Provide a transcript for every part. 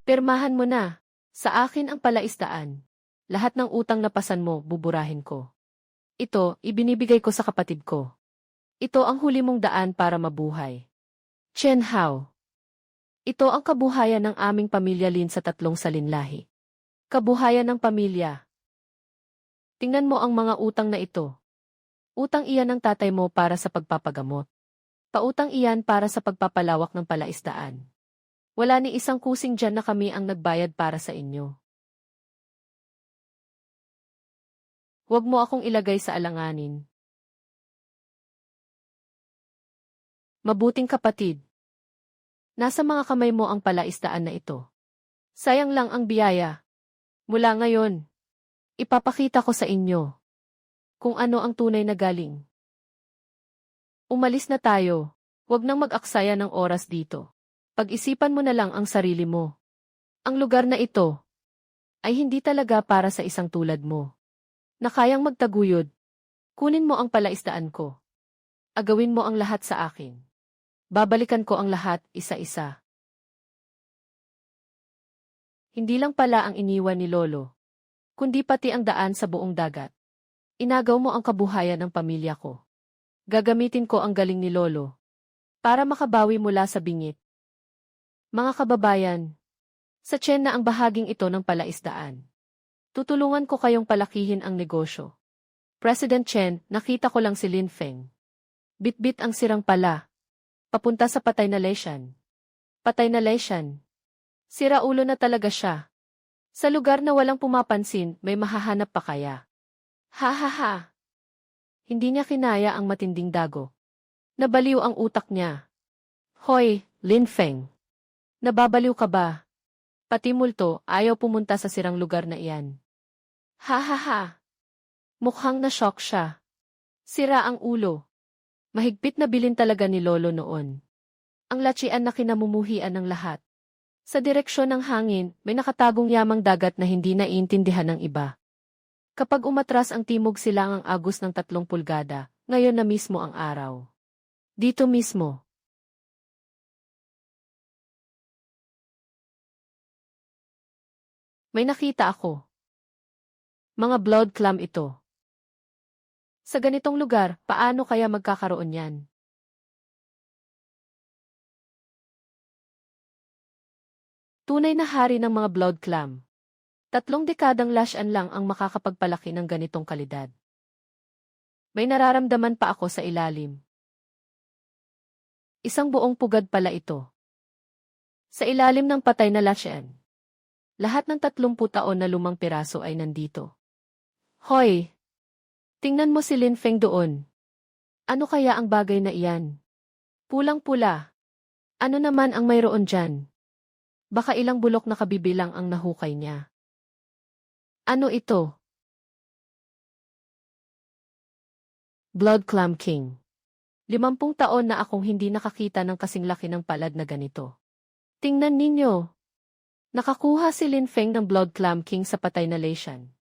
Pirmahan mo na. Sa akin ang palaisdaan. Lahat ng utang na pasan mo, buburahin ko. Ito, ibinibigay ko sa kapatid ko. Ito ang huli mong daan para mabuhay. Chen Hao. Ito ang kabuhayan ng aming pamilya Lin sa tatlong salinlahi. Kabuhayan ng pamilya. Tingnan mo ang mga utang na ito. Utang iyan ng tatay mo para sa pagpapagamot. Pautang iyan para sa pagpapalawak ng palaisdaan. Wala ni isang kusing dyan na kami ang nagbayad para sa inyo. Huwag mo akong ilagay sa alanganin. Mabuting kapatid. Nasa mga kamay mo ang palaisdaan na ito. Sayang lang ang biyaya. Mula ngayon, ipapakita ko sa inyo kung ano ang tunay na galing. Umalis na tayo. Huwag nang mag-aksaya ng oras dito. Pag-isipan mo na lang ang sarili mo. Ang lugar na ito ay hindi talaga para sa isang tulad mo na kayang magtaguyod. Kunin mo ang palaisdaan ko. Agawin mo ang lahat sa akin. Babalikan ko ang lahat, isa-isa. Hindi lang pala ang iniwan ni Lolo, kundi pati ang daan sa buong dagat. Inagaw mo ang kabuhayan ng pamilya ko. Gagamitin ko ang galing ni Lolo para makabawi mula sa bingit. Mga kababayan, sa Chen na ang bahaging ito ng palaisdaan. Tutulungan ko kayong palakihin ang negosyo. President Chen, nakita ko lang si Lin Feng. Bitbit ang sirang pala. Papunta sa patay na Leshan. Patay na Leshan. Sira ulo na talaga siya. Sa lugar na walang pumapansin, may mahahanap pa kaya? Ha ha ha. Hindi niya kinaya ang matinding dago. Nabaliw ang utak niya. Hoy, Lin Feng. Nababaliw ka ba? Pati multo, ayaw pumunta sa sirang lugar na iyan. Ha ha ha. Mukhang na-shock siya. Sira ang ulo. Mahigpit na bilin talaga ni Lolo noon. Ang latsian na kinamumuhian ng lahat. Sa direksyon ng hangin, may nakatagong yamang dagat na hindi naiintindihan ng iba. Kapag umatras ang timog silangang agos ng 3 pulgada, ngayon na mismo ang araw. Dito mismo. May nakita ako. Mga blood clam ito. Sa ganitong lugar, paano kaya magkakaroon yan? Tunay na hari ng mga blood clam. 3 dekadang lasyan lang ang makakapagpalaki ng ganitong kalidad. May nararamdaman pa ako sa ilalim. Isang buong pugad pala ito. Sa ilalim ng patay na lasyan. Lahat ng 30 taon na lumang piraso ay nandito. Hoy! Tingnan mo si Lin Feng doon. Ano kaya ang bagay na iyan? Pulang-pula. Ano naman ang mayroon dyan? Baka ilang bulok na kabibilang ang nahukay niya. Ano ito? Blood Clam King. 50 taon na akong hindi nakakita ng kasing laki ng palad na ganito. Tingnan ninyo. Nakakuha si Lin Feng ng Blood Clam King sa patay na Leshan.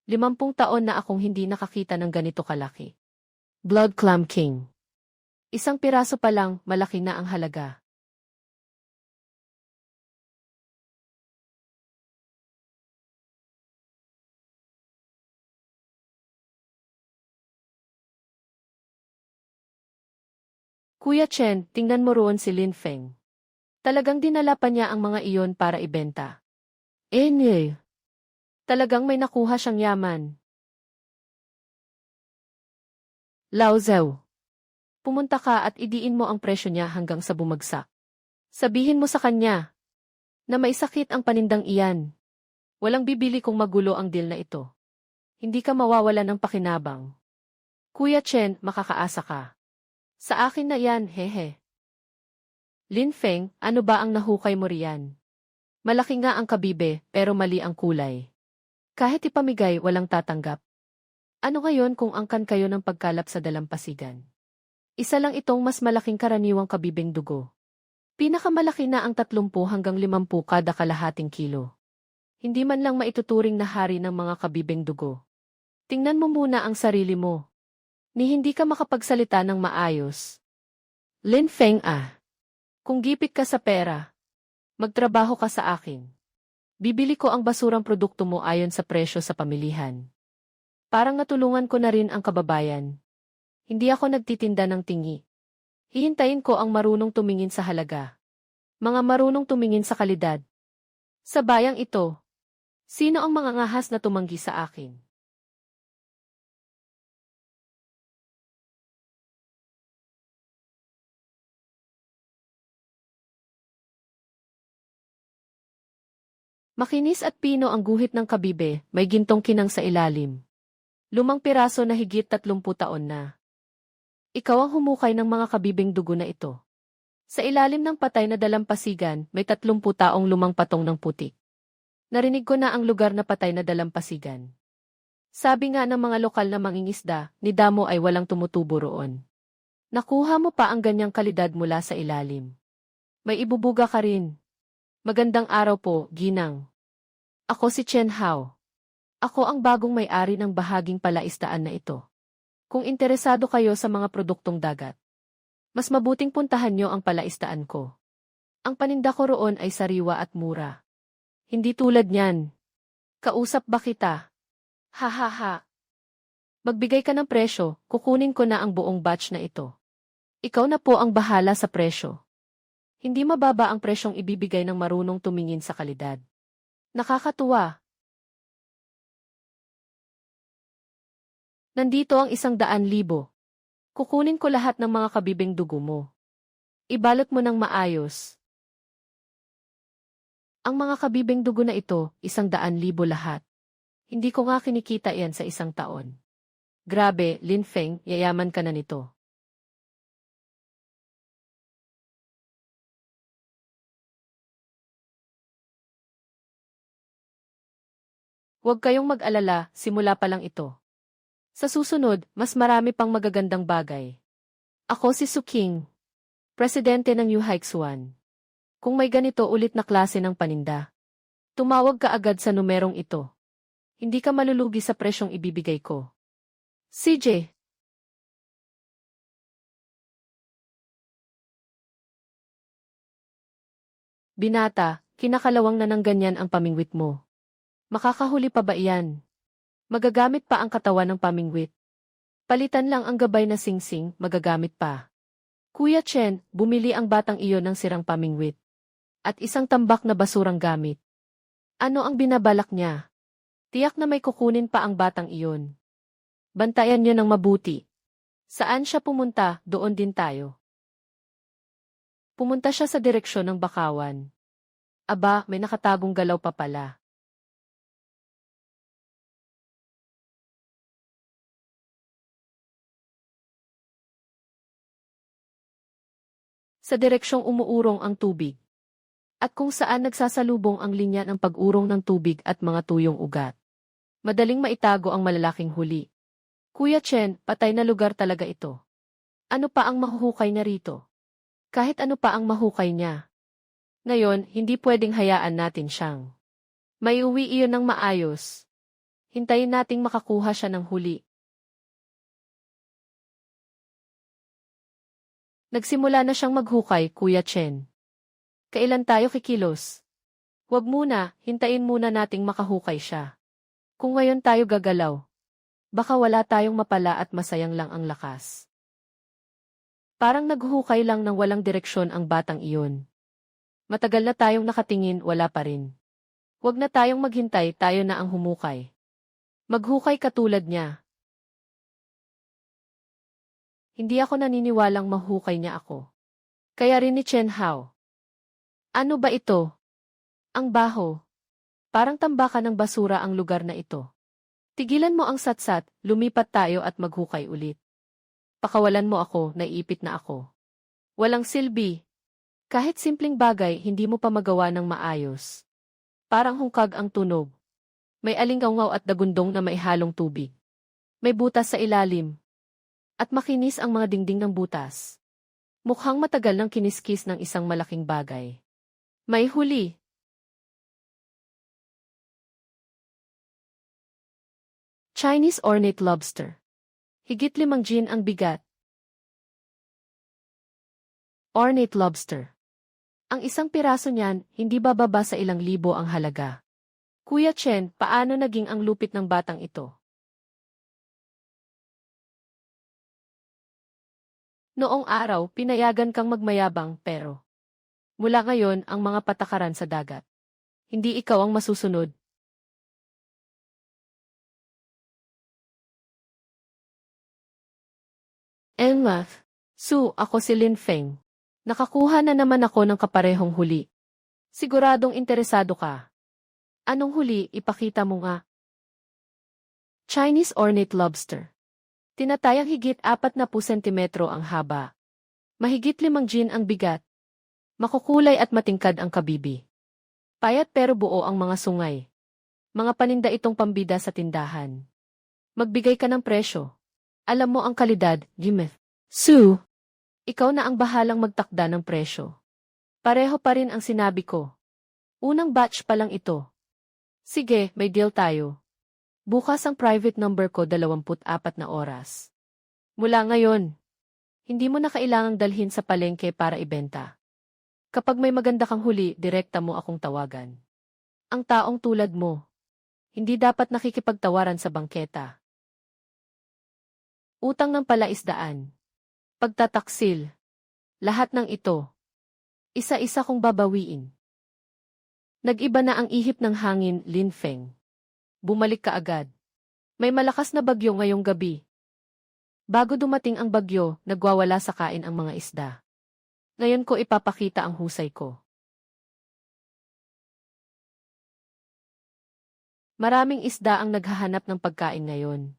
50 taon na akong hindi nakakita ng ganito kalaki. Blood Clam King. Isang piraso pa lang, malaki na ang halaga. Kuya Chen, tingnan mo roon si Lin Feng. Talagang dinala pa niya ang mga iyon para ibenta. Nye. Talagang may nakuha siyang yaman. Lao Zhao. Pumunta ka at idiin mo ang presyo niya hanggang sa bumagsak. Sabihin mo sa kanya na may sakit ang panindang iyan. Walang bibili kung magulo ang deal na ito. Hindi ka mawawala ng pakinabang. Kuya Chen, makakaasa ka. Sa akin na yan, hehe. Lin Feng, ano ba ang nahukay mo riyan? Malaki nga ang kabibe, pero mali ang kulay. Kahit ipamigay, walang tatanggap. Ano ngayon kung angkan kayo ng pagkalap sa dalampasigan? Isa lang itong mas malaking karaniwang kabibeng dugo. Pinakamalaki na ang 30 hanggang 50 kada kalahating kilo. Hindi man lang maituturing na hari ng mga kabibeng dugo. Tingnan mo muna ang sarili mo. Ni hindi ka makapagsalita ng maayos. Lin Feng ah. Kung gipit ka sa pera, Magtrabaho ka sa akin. Bibili ko ang basurang produkto mo ayon sa presyo sa pamilihan. Parang natulungan ko na rin ang kababayan. Hindi ako nagtitinda ng tingi. Hihintayin ko ang marunong tumingin sa halaga. Mga marunong tumingin sa kalidad. Sa bayang ito, sino ang mga ngahas na tumanggi sa akin? Makinis at pino ang guhit ng kabibe, may gintong kinang sa ilalim. Lumang piraso na higit 30 taon na. Ikaw ang humukay ng mga kabibeng dugo na ito. Sa ilalim ng patay na dalampasigan, may 30 taong lumang patong ng putik. Narinig ko na ang lugar na patay na dalampasigan. Sabi nga ng mga lokal na mangingisda, ni Damo ay walang tumutubo roon. Nakuha mo pa ang ganyang kalidad mula sa ilalim. May ibubuga ka rin. Magandang araw po, Ginang. Ako si Chen Hao. Ako ang bagong may-ari ng bahaging palaisdaan na ito. Kung interesado kayo sa mga produktong dagat, mas mabuting puntahan nyo ang palaisdaan ko. Ang paninda ko roon ay sariwa at mura. Hindi tulad niyan. Kausap ba kita? Ha ha ha. Magbigay ka ng presyo, kukunin ko na ang buong batch na ito. Ikaw na po ang bahala sa presyo. Hindi mababa ang presyong ibibigay ng marunong tumingin sa kalidad. Nakakatuwa. Nandito ang 100,000. Kukunin ko lahat ng mga kabibing dugo mo. Ibalot mo ng maayos. Ang mga kabibing dugo na ito, 100,000 lahat. Hindi ko nga kinikita yan sa isang taon. Grabe, Lin Feng, yayaman ka na nito. Huwag kayong mag-alala, simula pa lang ito. Sa susunod, mas marami pang magagandang bagay. Ako si Su King, presidente ng UHIXUAN. Kung may ganito ulit na klase ng paninda, tumawag ka agad sa numerong ito. Hindi ka malulugi sa presyong ibibigay ko. CJ. Binata, kinakalawang na ng ganyan ang pamingwit mo. Makakahuli pa ba iyan? Magagamit pa ang katawan ng pamingwit. Palitan lang ang gabay na singsing, magagamit pa. Kuya Chen, bumili ang batang iyon ng sirang pamingwit. At isang tambak na basurang gamit. Ano ang binabalak niya? Tiyak na may kukunin pa ang batang iyon. Bantayan niyo ng mabuti. Saan siya pumunta, doon din tayo. Pumunta siya sa direksyon ng bakawan. Aba, may nakatagong galaw pa pala. Sa direksyong umuurong ang tubig. At kung saan nagsasalubong ang linya ng pag-urong ng tubig at mga tuyong ugat. Madaling maitago ang malalaking huli. Kuya Chen, patay na lugar talaga ito. Ano pa ang mahuhukay na rito? Kahit ano pa ang mahukay niya. Ngayon, hindi pwedeng hayaan natin siyang. May uwi iyon ng maayos. Hintayin nating makakuha siya ng huli. Nagsimula na siyang maghukay, Kuya Chen. Kailan tayo kikilos? Huwag muna, hintayin muna nating makahukay siya. Kung ngayon tayo gagalaw, baka wala tayong mapala at masayang lang ang lakas. Parang naghukay lang ng walang direksyon ang batang iyon. Matagal na tayong nakatingin, wala pa rin. Huwag na tayong maghintay, tayo na ang humukay. Maghukay katulad niya. Hindi ako naniniwalang mahukay niya ako. Kaya rin ni Chen Hao. Ano ba ito? Ang baho. Parang tambakan ng basura ang lugar na ito. Tigilan mo ang satsat, lumipat tayo at maghukay ulit. Pakawalan mo ako, naiipit na ako. Walang silbi. Kahit simpleng bagay, hindi mo pa magawa ng maayos. Parang hungkag ang tunog. May alingawngaw at dagundong na maihalong tubig. May butas sa ilalim. At makinis ang mga dingding ng butas. Mukhang matagal ng kiniskis ng isang malaking bagay. May huli. Chinese ornate lobster. Higit 5 gin ang bigat. Ornate lobster. Ang isang piraso niyan, hindi bababa sa ilang libo ang halaga. Kuya Chen, paano naging ang lupit ng batang ito? Noong araw, pinayagan kang magmayabang pero mula ngayon ang mga patakaran sa dagat. Hindi ikaw ang masusunod. Emma, Su, ako si Lin Feng. Nakakuha na naman ako ng kaparehong huli. Siguradong interesado ka. Anong huli, ipakita mo nga. Chinese ornate lobster. Tinatayang higit 40 sentimetro ang haba. Mahigit 5 gin ang bigat. Makukulay at matingkad ang kabibi. Payat pero buo ang mga sungay. Mga paninda itong pambida sa tindahan. Magbigay ka ng presyo. Alam mo ang kalidad, Gimeth. Su, ikaw na ang bahalang magtakda ng presyo. Pareho pa rin ang sinabi ko. Unang batch pa lang ito. Sige, may deal tayo. Bukas ang private number ko 24 na oras. Mula ngayon, hindi mo na kailangang dalhin sa palengke para ibenta. Kapag may maganda kang huli, direkta mo akong tawagan. Ang taong tulad mo, hindi dapat nakikipagtawaran sa bangketa. Utang ng palaisdaan. Pagtataksil. Lahat ng ito. Isa-isa kong babawiin. Nag-iba na ang ihip ng hangin, Lin Feng. Bumalik ka agad. May malakas na bagyo ngayong gabi. Bago dumating ang bagyo, nagwawala sa kain ang mga isda. Ngayon ko ipapakita ang husay ko. Maraming isda ang naghahanap ng pagkain ngayon.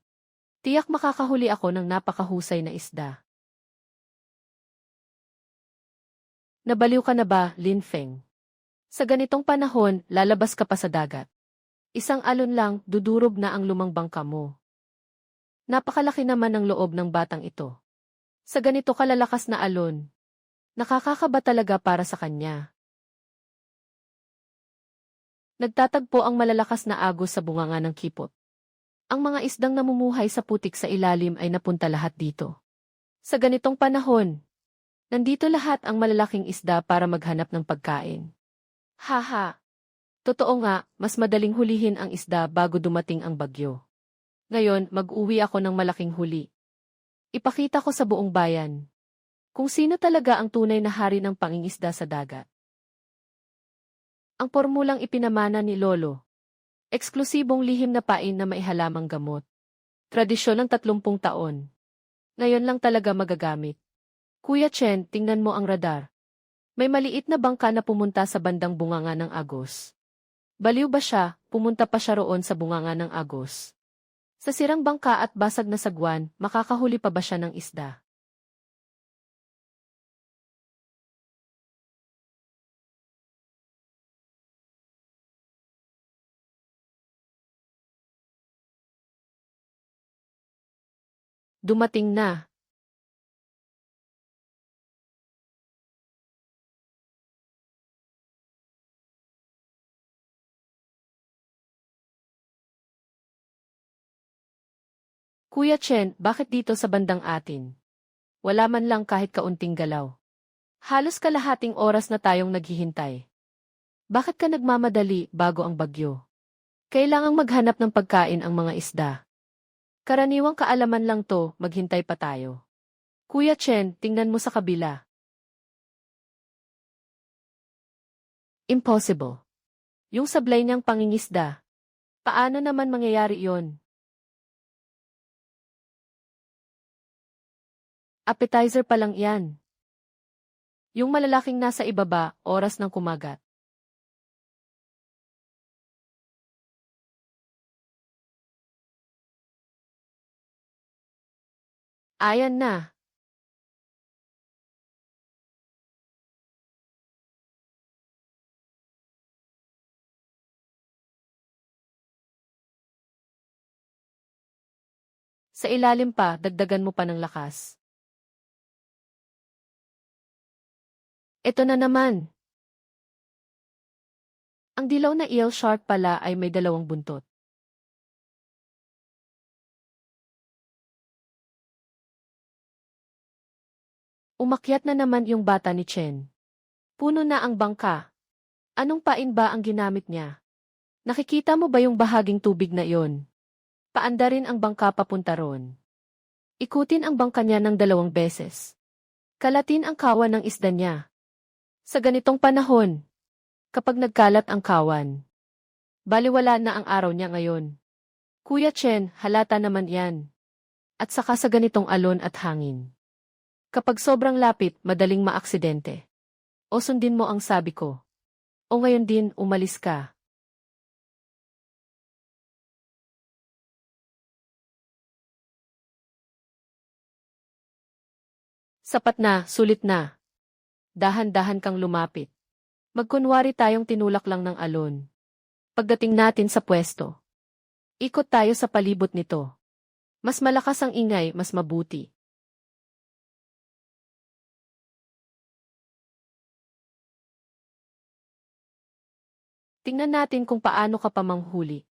Tiyak makakahuli ako ng napakahusay na isda. Nabaliw ka na ba, Lin Feng? Sa ganitong panahon, lalabas ka pa sa dagat. Isang alon lang, dudurog na ang lumang bangka mo. Napakalaki naman ng loob ng batang ito. Sa ganito kalalakas na alon, nakakakaba talaga para sa kanya. Nagtatagpo ang malalakas na agos sa bunganga ng kipot. Ang mga isdang namumuhay sa putik sa ilalim ay napunta lahat dito. Sa ganitong panahon, nandito lahat ang malalaking isda para maghanap ng pagkain. Haha! Totoo nga, mas madaling hulihin ang isda bago dumating ang bagyo. Ngayon, mag-uwi ako ng malaking huli. Ipakita ko sa buong bayan kung sino talaga ang tunay na hari ng pangingisda sa dagat. Ang pormulang ipinamana ni Lolo. Eksklusibong lihim na pain na maihalamang gamot. Tradisyon ng 30 taon. Ngayon lang talaga magagamit. Kuya Chen, tingnan mo ang radar. May maliit na bangka na pumunta sa bandang bunganga ng agos. Baliw ba siya, pumunta pa siya roon sa bunganga ng agos. Sa sirang bangka at basag na sagwan, makakahuli pa ba siya ng isda? Dumating na. Kuya Chen, bakit dito sa bandang atin? Wala man lang kahit kaunting galaw. Halos kalahating oras na tayong naghihintay. Bakit ka nagmamadali bago ang bagyo? Kailangang maghanap ng pagkain ang mga isda. Karaniwang kaalaman lang to, maghintay pa tayo. Kuya Chen, tingnan mo sa kabila. Impossible. Yung sablay niyang pangingisda. Paano naman mangyayari yon? Appetizer pa lang yan. Yung malalaking nasa ibaba, oras ng kumagat. Ayan na. Sa ilalim pa, dagdagan mo pa ng lakas. Ito na naman. Ang dilaw na eel shark pala ay may 2 buntot. Umakyat na naman yung bata ni Chen. Puno na ang bangka. Anong pain ba ang ginamit niya? Nakikita mo ba yung bahaging tubig na iyon? Paanda rin ang bangka papunta roon. Ikutin ang bangka niya ng 2 beses. Kalatin ang kawan ng isda niya. Sa ganitong panahon, kapag nagkalat ang kawan, baliwala na ang araw niya ngayon. Kuya Chen, halata naman yan. At saka sa ganitong alon at hangin. Kapag sobrang lapit, madaling maaksidente. O sundin mo ang sabi ko. O ngayon din, umalis ka. Sapat na, sulit na. Dahan-dahan kang lumapit. Magkunwari tayong tinulak lang ng alon. Pagdating natin sa pwesto, ikot tayo sa palibot nito. Mas malakas ang ingay, mas mabuti. Tingnan natin kung paano ka pa manghuli.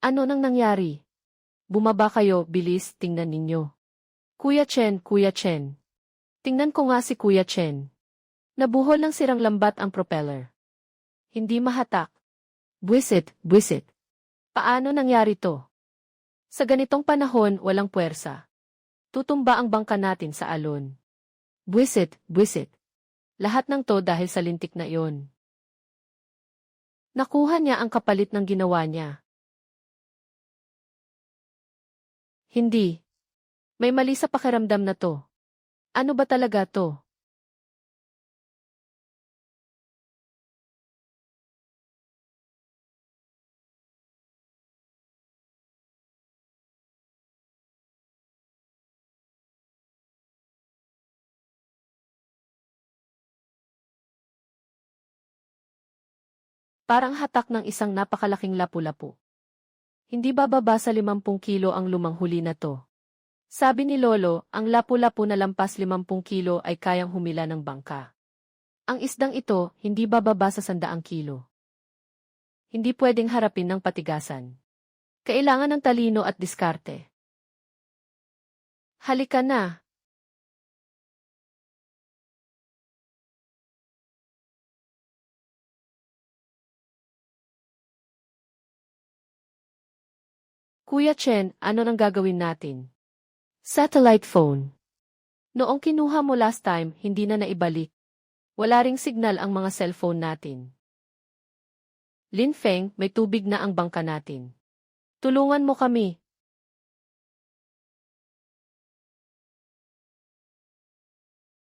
Ano nang nangyari? Bumaba kayo, bilis, tingnan ninyo. Kuya Chen, Kuya Chen. Tingnan ko nga si Kuya Chen. Nabuhol ng sirang lambat ang propeller. Hindi mahatak. Buwisit, buwisit. Paano nangyari to? Sa ganitong panahon, walang puwersa. Tutumba ang bangka natin sa alon. Buwisit, buwisit. Lahat ng to dahil sa lintik na iyon. Nakuha niya ang kapalit ng ginawa niya. Hindi. May mali sa pakiramdam na to. Ano ba talaga to? Parang hatak ng isang napakalaking lapu-lapu. Hindi bababa sa 50 kilo ang lumang huli na to. Sabi ni Lolo, ang lapu-lapu na lampas 50 kilo ay kayang humila ng bangka. Ang isdang ito, hindi bababa sa 100 kilo. Hindi pwedeng harapin ng patigasan. Kailangan ng talino at diskarte. Halika na. Kuya Chen, ano nang gagawin natin? Satellite phone. Noong kinuha mo last time, hindi na naibalik. Wala ring signal ang mga cellphone natin. Lin Feng, may tubig na ang bangka natin. Tulungan mo kami.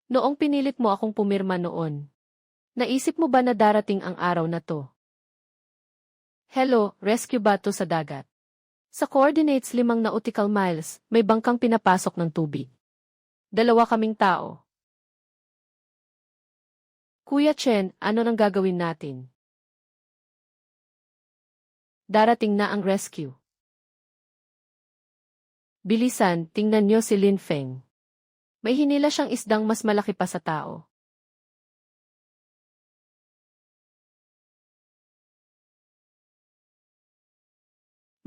Noong pinilit mo akong pumirma noon, naisip mo ba na darating ang araw na to? Hello, rescue ba to sa dagat? Sa coordinates 5 nautical miles, may bangkang pinapasok ng tubig. 2 kaming tao. Kuya Chen, ano nang gagawin natin? Darating na ang rescue. Bilisan, tingnan niyo si Lin Feng. May hinila siyang isdang mas malaki pa sa tao.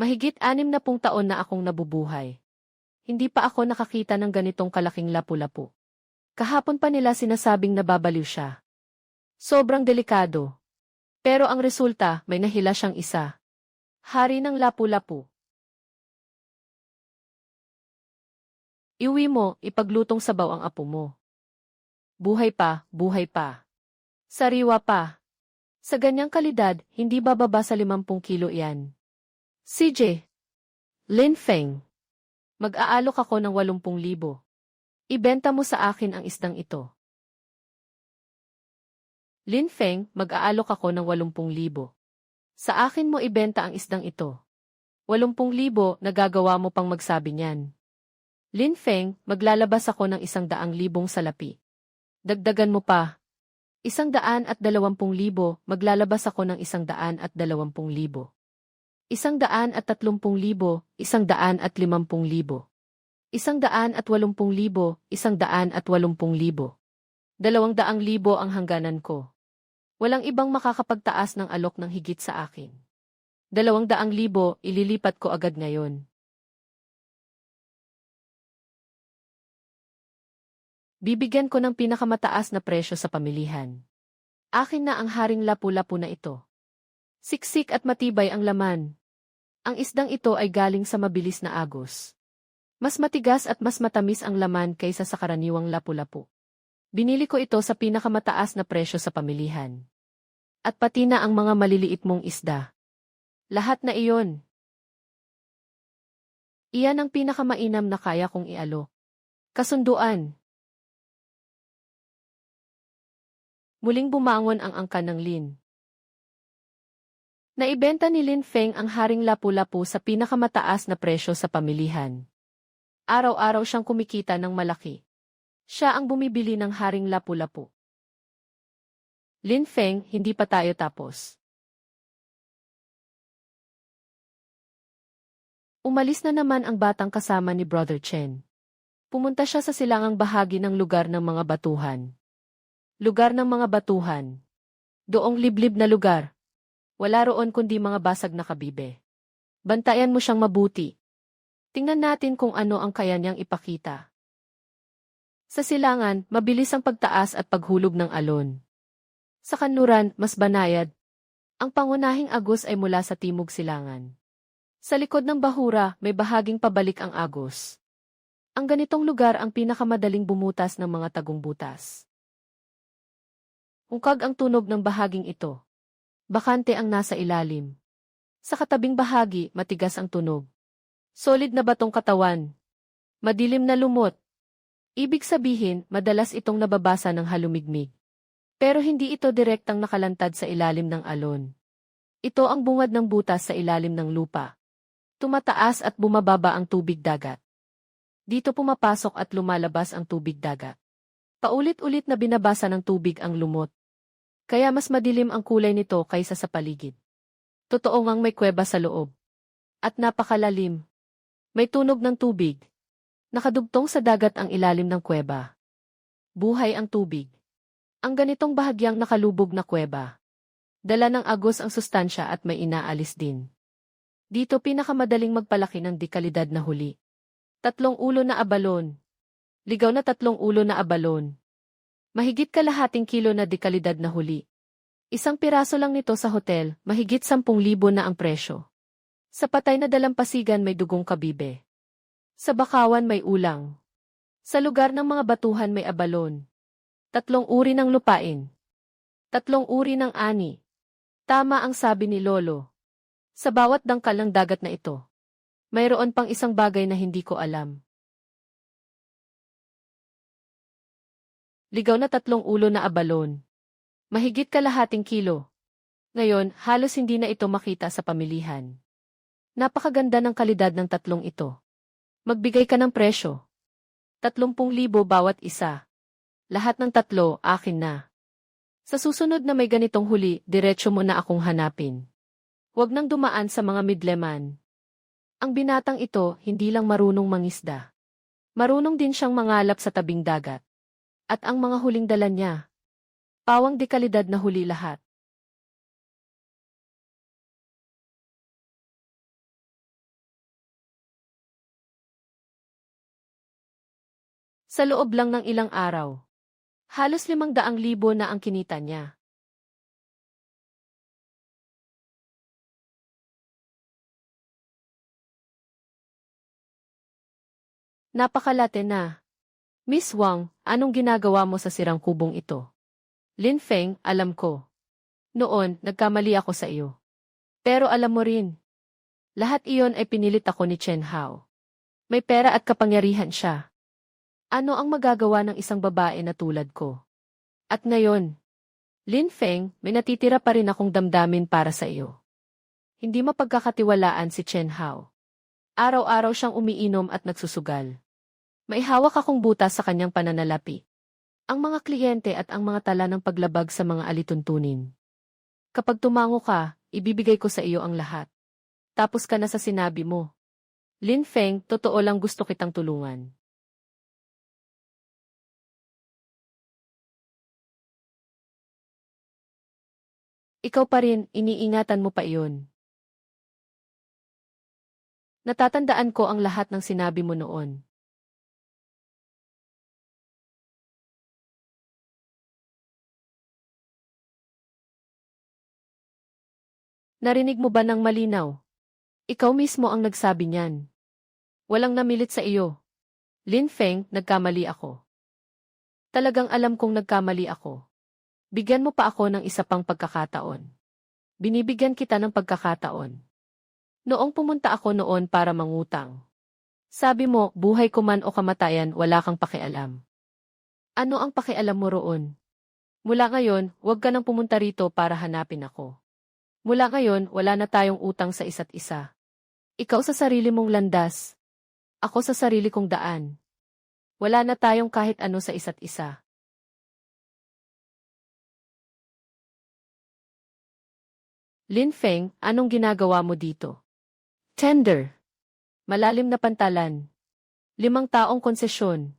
Mahigit 60 taon na akong nabubuhay. Hindi pa ako nakakita ng ganitong kalaking lapu-lapu. Kahapon pa nila sinasabing nababaliw siya. Sobrang delikado. Pero ang resulta, may nahila siyang isa. Hari ng lapu-lapu. Iuwi mo, ipaglutong sabaw ang apo mo. Buhay pa, buhay pa. Sariwa pa. Sa ganyang kalidad, hindi bababa sa 50 kilo yan. CJ. Lin Feng. Mag-aalok ako ng 80,000. Ibenta mo sa akin ang isdang ito. Lin Feng, mag-aalok ako ng 80,000. Sa akin mo ibenta ang isdang ito. 80,000, nagagawa mo pang magsabi niyan. Lin Feng, maglalabas ako ng 100,000 salapi. Dagdagan mo pa. 120,000, maglalabas ako ng 120,000. 130,000, 150,000. 180,000, 180,000. 200,000 ang hangganan ko. Walang ibang makakapagtaas ng alok ng higit sa akin. 200,000, ililipat ko agad ngayon. Bibigyan ko ng pinakamataas na presyo sa pamilihan. Akin na ang haring lapu-lapu na ito. Siksik at matibay ang laman. Ang isdang ito ay galing sa mabilis na agos. Mas matigas at mas matamis ang laman kaysa sa karaniwang lapu-lapu. Binili ko ito sa pinakamataas na presyo sa pamilihan. At pati na ang mga maliliit mong isda. Lahat na iyon. Iyan ang pinakamainam na kaya kong ialok. Kasunduan. Muling bumangon ang angkan ng Lin. Naibenta ni Lin Feng ang haring lapu-lapu sa pinakamataas na presyo sa pamilihan. Araw-araw siyang kumikita ng malaki. Siya ang bumibili ng haring lapu-lapu. Lin Feng, hindi pa tayo tapos. Umalis na naman ang batang kasama ni Brother Chen. Pumunta siya sa silangang bahagi ng lugar ng mga batuhan. Lugar ng mga batuhan. Doong liblib na lugar. Wala roon kundi mga basag na kabibe. Bantayan mo siyang mabuti. Tingnan natin kung ano ang kaya niyang ipakita. Sa silangan, mabilis ang pagtaas at paghulog ng alon. Sa kanluran, mas banayad. Ang pangunahing agos ay mula sa timog silangan. Sa likod ng bahura, may bahaging pabalik ang agos. Ang ganitong lugar ang pinakamadaling bumutas ng mga tagong butas. Ungkag ang tunog ng bahaging ito. Bakante ang nasa ilalim. Sa katabing bahagi, matigas ang tunog. Solid na batong katawan. Madilim na lumot. Ibig sabihin, madalas itong nababasa ng halumigmig. Pero hindi ito direktang nakalantad sa ilalim ng alon. Ito ang bungad ng butas sa ilalim ng lupa. Tumataas at bumababa ang tubig dagat. Dito pumapasok at lumalabas ang tubig dagat. Paulit-ulit na binabasa ng tubig ang lumot. Kaya mas madilim ang kulay nito kaysa sa paligid. Totoo ngang may kuweba sa loob. At napakalalim. May tunog ng tubig. Nakadugtong sa dagat ang ilalim ng kuweba. Buhay ang tubig. Ang ganitong bahagyang nakalubog na kuweba. Dala ng agos ang sustansya at may inaalis din. Dito pinakamadaling magpalaki ng dekalidad na huli. 3 ulo na abalon. Ligaw na 3 ulo na abalon. Mahigit kalahating kilo na dekalidad na huli. Isang piraso lang nito sa hotel, mahigit 10,000 na ang presyo. Sa patay na dalampasigan may dugong kabibe. Sa bakawan may ulang. Sa lugar ng mga batuhan may abalon. 3 uri ng lupain. 3 uri ng ani. Tama ang sabi ni Lolo. Sa bawat dangkal ng dagat na ito, mayroon pang isang bagay na hindi ko alam. Ligaw na 3 ulo na abalon. Mahigit kalahating kilo. Ngayon, halos hindi na ito makita sa pamilihan. Napakaganda ng kalidad ng 3 ito. Magbigay ka ng presyo. 30,000 bawat isa. Lahat ng 3, akin na. Sa susunod na may ganitong huli, diretso mo na akong hanapin. Huwag nang dumaan sa mga midleman. Ang binatang ito, hindi lang marunong mangisda. Marunong din siyang mangalap sa tabing dagat. At ang mga huling dala niya, pawang dekalidad na huli lahat. Sa loob lang ng ilang araw, halos 500,000 na ang kinita niya. Napakalate na. Miss Wang, anong ginagawa mo sa sirang kubong ito? Lin Feng, alam ko. Noon, nagkamali ako sa iyo. Pero alam mo rin, lahat iyon ay pinilit ako ni Chen Hao. May pera at kapangyarihan siya. Ano ang magagawa ng isang babae na tulad ko? At ngayon, Lin Feng, may natitira pa rin akong damdamin para sa iyo. Hindi mapagkakatiwalaan si Chen Hao. Araw-araw siyang umiinom at nagsusugal. May hawak akong butas sa kanyang pananalapi. Ang mga kliyente at ang mga tala ng paglabag sa mga alituntunin. Kapag tumango ka, ibibigay ko sa iyo ang lahat. Tapos ka na sa sinabi mo. Lin Feng, totoo lang gusto kitang tulungan. Ikaw pa rin, iniingatan mo pa iyon. Natatandaan ko ang lahat ng sinabi mo noon. Narinig mo ba ng malinaw? Ikaw mismo ang nagsabi niyan. Walang namilit sa iyo. Lin Feng, nagkamali ako. Talagang alam kong nagkamali ako. Bigyan mo pa ako ng isa pang pagkakataon. Binibigyan kita ng pagkakataon. Noong pumunta ako noon para mangutang. Sabi mo, buhay ko man o kamatayan, wala kang pakialam. Ano ang pakialam mo roon? Mula ngayon, huwag ka nang pumunta rito para hanapin ako. Mula ngayon, wala na tayong utang sa isa't isa. Ikaw sa sarili mong landas. Ako sa sarili kong daan. Wala na tayong kahit ano sa isa't isa. Lin Feng, anong ginagawa mo dito? Tender. Malalim na pantalan. 5 taong konsesyon.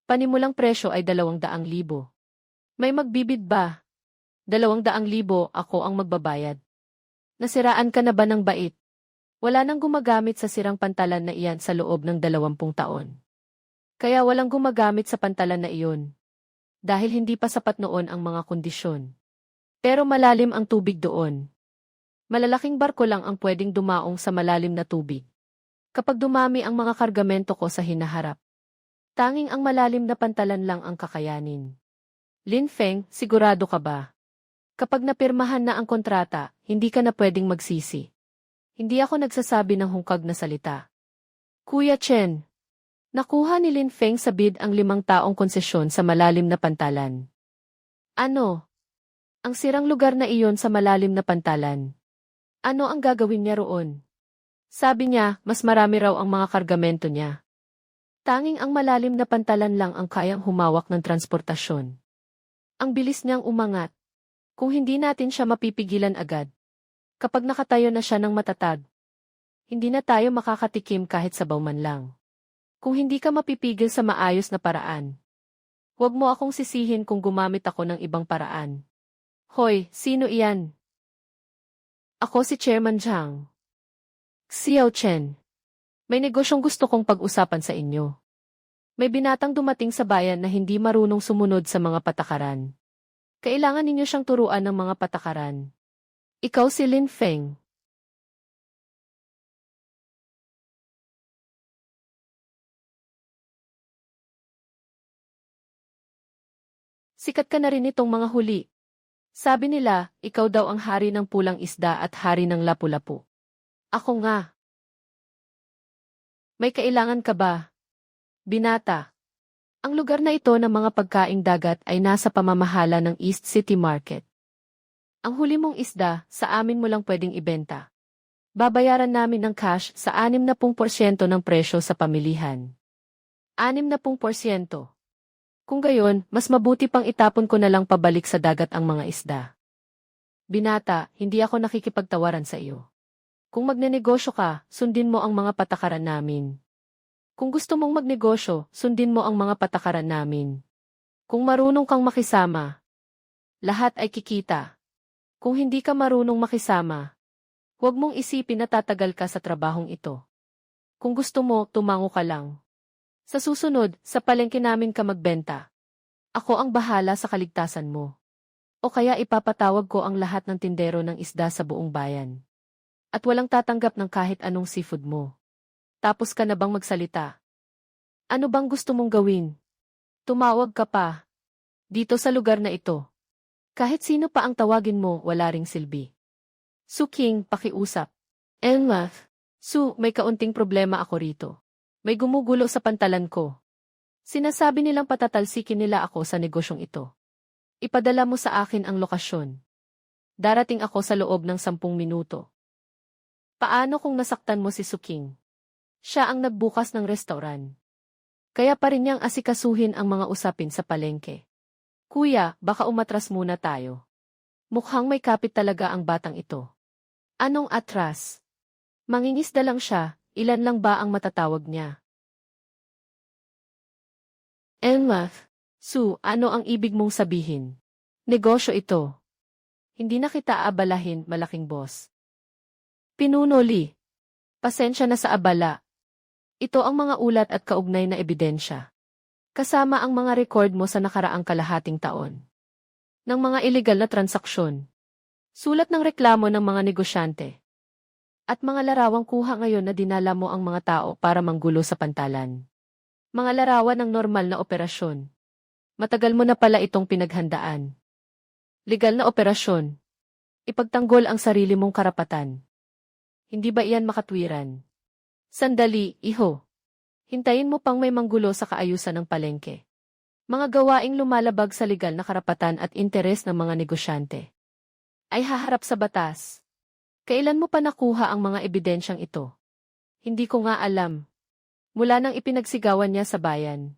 Panimulang presyo ay 200,000. May magbibid ba? 200,000, ako ang magbabayad. Nasiraan ka na ba ng bait? Wala nang gumagamit sa sirang pantalan na iyan sa loob ng 20 taon. Kaya walang gumagamit sa pantalan na iyon. Dahil hindi pa sapat noon ang mga kondisyon. Pero malalim ang tubig doon. Malalaking barko lang ang pwedeng dumaong sa malalim na tubig. Kapag dumami ang mga kargamento ko sa hinaharap, tanging ang malalim na pantalan lang ang kakayanin. Lin Feng, sigurado ka ba? Kapag napirmahan na ang kontrata, hindi ka na pwedeng magsisi. Hindi ako nagsasabi ng hungkag na salita. Kuya Chen, nakuha ni Lin Feng sa bid ang 5 taong konsesyon sa malalim na pantalan. Ano? Ang sirang lugar na iyon sa malalim na pantalan. Ano ang gagawin niya roon? Sabi niya, mas marami raw ang mga kargamento niya. Tanging ang malalim na pantalan lang ang kayang humawak ng transportasyon. Ang bilis niyang umangat. Kung hindi natin siya mapipigilan agad. Kapag nakatayo na siya ng matatag, hindi na tayo makakatikim kahit sabaw man lang. Kung hindi ka mapipigil sa maayos na paraan, huwag mo akong sisihin kung gumamit ako ng ibang paraan. Hoy, sino iyan? Ako si Chairman Zhang. Xiao Chen. May negosyong gusto kong pag-usapan sa inyo. May binatang dumating sa bayan na hindi marunong sumunod sa mga patakaran. Kailangan ninyo siyang turuan ng mga patakaran. Ikaw si Lin Feng. Sikat ka na rin itong mga huli. Sabi nila, ikaw daw ang hari ng pulang isda at hari ng lapu-lapu. Ako nga. May kailangan ka ba? Binata. Ang lugar na ito ng mga pagkaing dagat ay nasa pamamahala ng East City Market. Ang huli mong isda, sa amin mo lang pwedeng ibenta. Babayaran namin ng cash sa 60% ng presyo sa pamilihan. 60%. Kung gayon, mas mabuti pang itapon ko na lang pabalik sa dagat ang mga isda. Binata, hindi ako nakikipagtawaran sa iyo. Kung magnenegosyo ka, sundin mo ang mga patakaran namin. Kung gusto mong magnegosyo, sundin mo ang mga patakaran namin. Kung marunong kang makisama, lahat ay kikita. Kung hindi ka marunong makisama, huwag mong isipin na tatagal ka sa trabahong ito. Kung gusto mo, tumango ka lang. Sa susunod, sa palengke namin ka magbenta. Ako ang bahala sa kaligtasan mo. O kaya ipapatawag ko ang lahat ng tindero ng isda sa buong bayan. At walang tatanggap ng kahit anong seafood mo. Tapos ka na bang magsalita? Ano bang gusto mong gawin? Tumawag ka pa. Dito sa lugar na ito. Kahit sino pa ang tawagin mo, wala ring silbi. Su King, pakiusap. Elma, Su, may kaunting problema ako rito. May gumugulo sa pantalan ko. Sinasabi nilang patatalsikin nila ako sa negosyong ito. Ipadala mo sa akin ang lokasyon. Darating ako sa loob ng 10 minuto. Paano kung nasaktan mo si Suking? Siya ang nagbukas ng restaurant. Kaya pa rin niyang asikasuhin ang mga usapin sa palengke. Kuya, baka umatras muna tayo. Mukhang may kapit talaga ang batang ito. Anong atras? Mangingisda lang siya, ilan lang ba ang matatawag niya? Elma, Su, ano ang ibig mong sabihin? Negosyo ito. Hindi na kita aabalahin, malaking boss. Pinunoli. Pasensya na sa abala. Ito ang mga ulat at kaugnay na ebidensya. Kasama ang mga record mo sa nakaraang kalahating taon. Ng mga illegal na transaksyon. Sulat ng reklamo ng mga negosyante. At mga larawang kuha ngayon na dinala mo ang mga tao para manggulo sa pantalan. Mga larawan ng normal na operasyon. Matagal mo na pala itong pinaghandaan. Legal na operasyon. Ipagtanggol ang sarili mong karapatan. Hindi ba iyan makatwiran? Sandali, iho. Hintayin mo pang may manggulo sa kaayusan ng palengke. Mga gawaing lumalabag sa legal na karapatan at interes ng mga negosyante ay haharap sa batas. Kailan mo pa nakuha ang mga ebidensyang ito? Hindi ko nga alam. Mula nang ipinagsigawan niya sa bayan.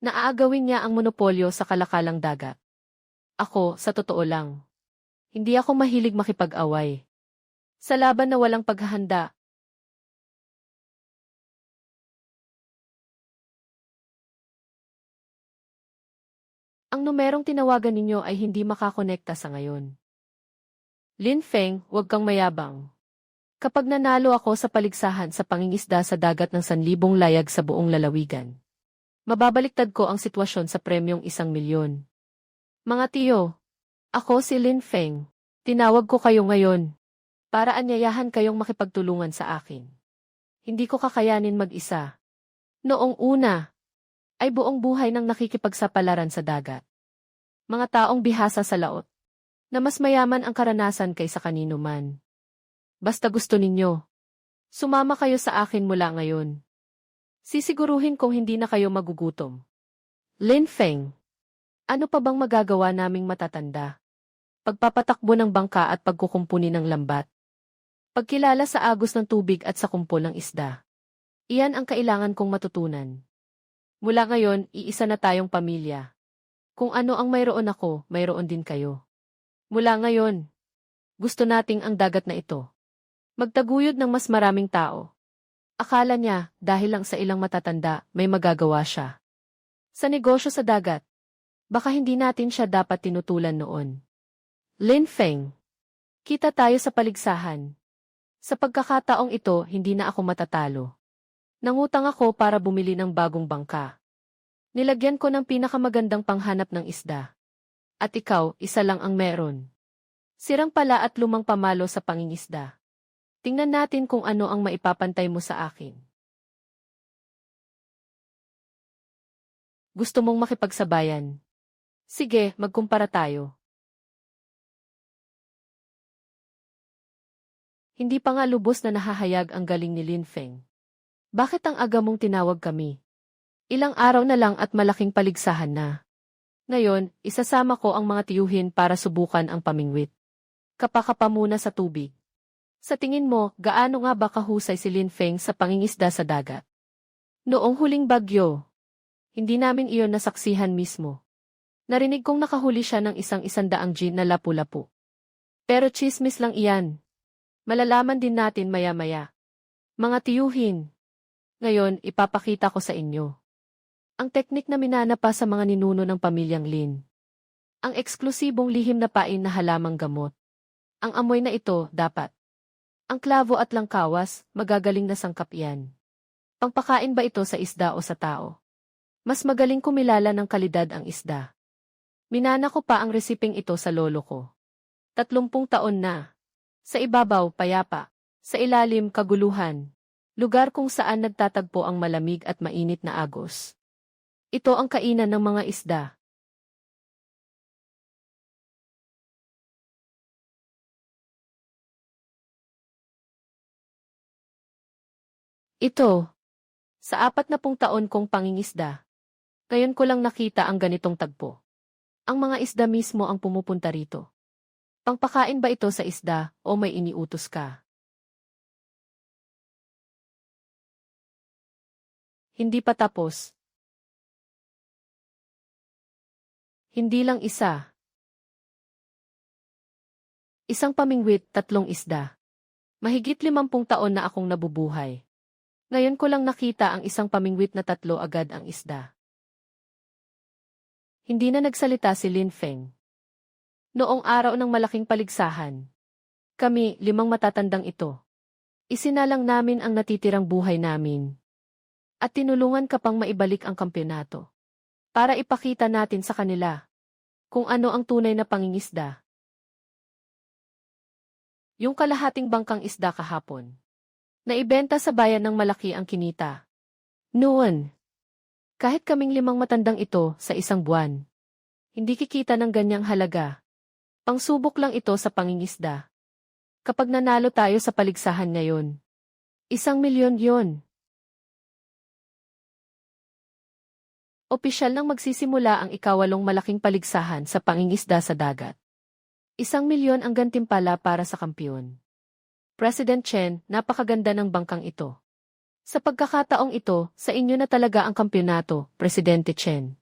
Naaagawin niya ang monopolyo sa kalakalang dagat. Ako, sa totoo lang. Hindi ako mahilig makipag-away. Sa laban na walang paghahanda. Ang numerong tinawagan ninyo ay hindi makakonekta sa ngayon. Lin Feng, huwag kang mayabang. Kapag nanalo ako sa paligsahan sa pangingisda sa dagat ng 1,000 layag sa buong lalawigan, mababaliktad ko ang sitwasyon sa premyong 1,000,000. Mga tiyo, ako si Lin Feng. Tinawag ko kayo ngayon para anyayahan kayong makipagtulungan sa akin. Hindi ko kakayanin mag-isa. Noong una, ay buong buhay nang nakikipagsapalaran sa dagat. Mga taong bihasa sa laot, na mas mayaman ang karanasan kaysa kanino man. Basta gusto ninyo, sumama kayo sa akin mula ngayon. Sisiguruhin kong hindi na kayo magugutom. Lin Feng, ano pa bang magagawa naming matatanda? Pagpapatakbo ng bangka at pagkukumpuni ng lambat. Pagkilala sa agos ng tubig at sa kumpol ng isda. Iyan ang kailangan kong matutunan. Mula ngayon, iisa na tayong pamilya. Kung ano ang mayroon ako, mayroon din kayo. Mula ngayon, gusto nating ang dagat na ito magtaguyod ng mas maraming tao. Akala niya, dahil lang sa ilang matatanda, may magagawa siya. Sa negosyo sa dagat, baka hindi natin siya dapat tinutulan noon. Lin Feng, kita tayo sa paligsahan. Sa pagkakataong ito, hindi na ako matatalo. Nangutang ako para bumili ng bagong bangka. Nilagyan ko ng pinakamagandang panghanap ng isda. At ikaw, isa lang ang meron. Sirang pala at lumang pamalo sa pangingisda. Tingnan natin kung ano ang maipapantay mo sa akin. Gusto mong makipagsabayan? Sige, magkumpara tayo. Hindi pa nga lubos na nahahayag ang galing ni Lin Feng. Bakit ang aga mong tinawag kami? Ilang araw na lang at malaking paligsahan na. Ngayon, isasama ko ang mga tiyuhin para subukan ang pamingwit. Kapakapa muna sa tubig. Sa tingin mo, gaano nga ba kahusay si Lin Feng sa pangingisda sa dagat? Noong huling bagyo, hindi namin iyon nasaksihan mismo. Narinig kong nakahuli siya ng 100 gin na lapu-lapu. Pero chismis lang iyan. Malalaman din natin maya-maya. Mga tiyuhin. Ngayon, ipapakita ko sa inyo ang teknik na minanapa sa mga ninuno ng pamilyang Lin. Ang eksklusibong lihim na pain na halamang gamot. Ang amoy na ito, dapat. Ang klavo at langkawas, magagaling na sangkap yan. Pangpakain ba ito sa isda o sa tao? Mas magaling kumilala ng kalidad ang isda. Minana ko pa ang resiping ito sa lolo ko. 30 taon na. Sa ibabaw, payapa. Sa ilalim, kaguluhan. Lugar kung saan nagtatagpo ang malamig at mainit na agos. Ito ang kainan ng mga isda. Ito. Sa 40 taon kong pangingisda. Ngayon ko lang nakita ang ganitong tagpo. Ang mga isda mismo ang pumupunta rito. Pangpakain ba ito sa isda o may iniutos ka? Hindi pa tapos. Hindi lang isa. Isang pamingwit, 3 isda. Mahigit 50 taon na akong nabubuhay. Ngayon ko lang nakita ang isang pamingwit na 3 agad ang isda. Hindi na nagsalita si Lin Feng. Noong araw ng malaking paligsahan, kami, 5 matatandang ito. Isinalang namin ang natitirang buhay namin. At tinulungan ka pang maibalik ang kampeonato. Para ipakita natin sa kanila kung ano ang tunay na pangingisda. Yung kalahating bangkang isda kahapon. Naibenta sa bayan ng malaki ang kinita. Noon, kahit kaming limang matandang ito sa isang buwan, hindi kikita ng ganyang halaga. Pangsubok lang ito sa pangingisda. Kapag nanalo tayo sa paligsahan ngayon, 1,000,000 yon. Opisyal nang magsisimula ang ikawalong malaking paligsahan sa pangingisda sa dagat. 1,000,000 ang gantimpala para sa kampiyon. President Chen, napakaganda ng bangkang ito. Sa pagkakataong ito, sa inyo na talaga ang kampyonato, Presidente Chen.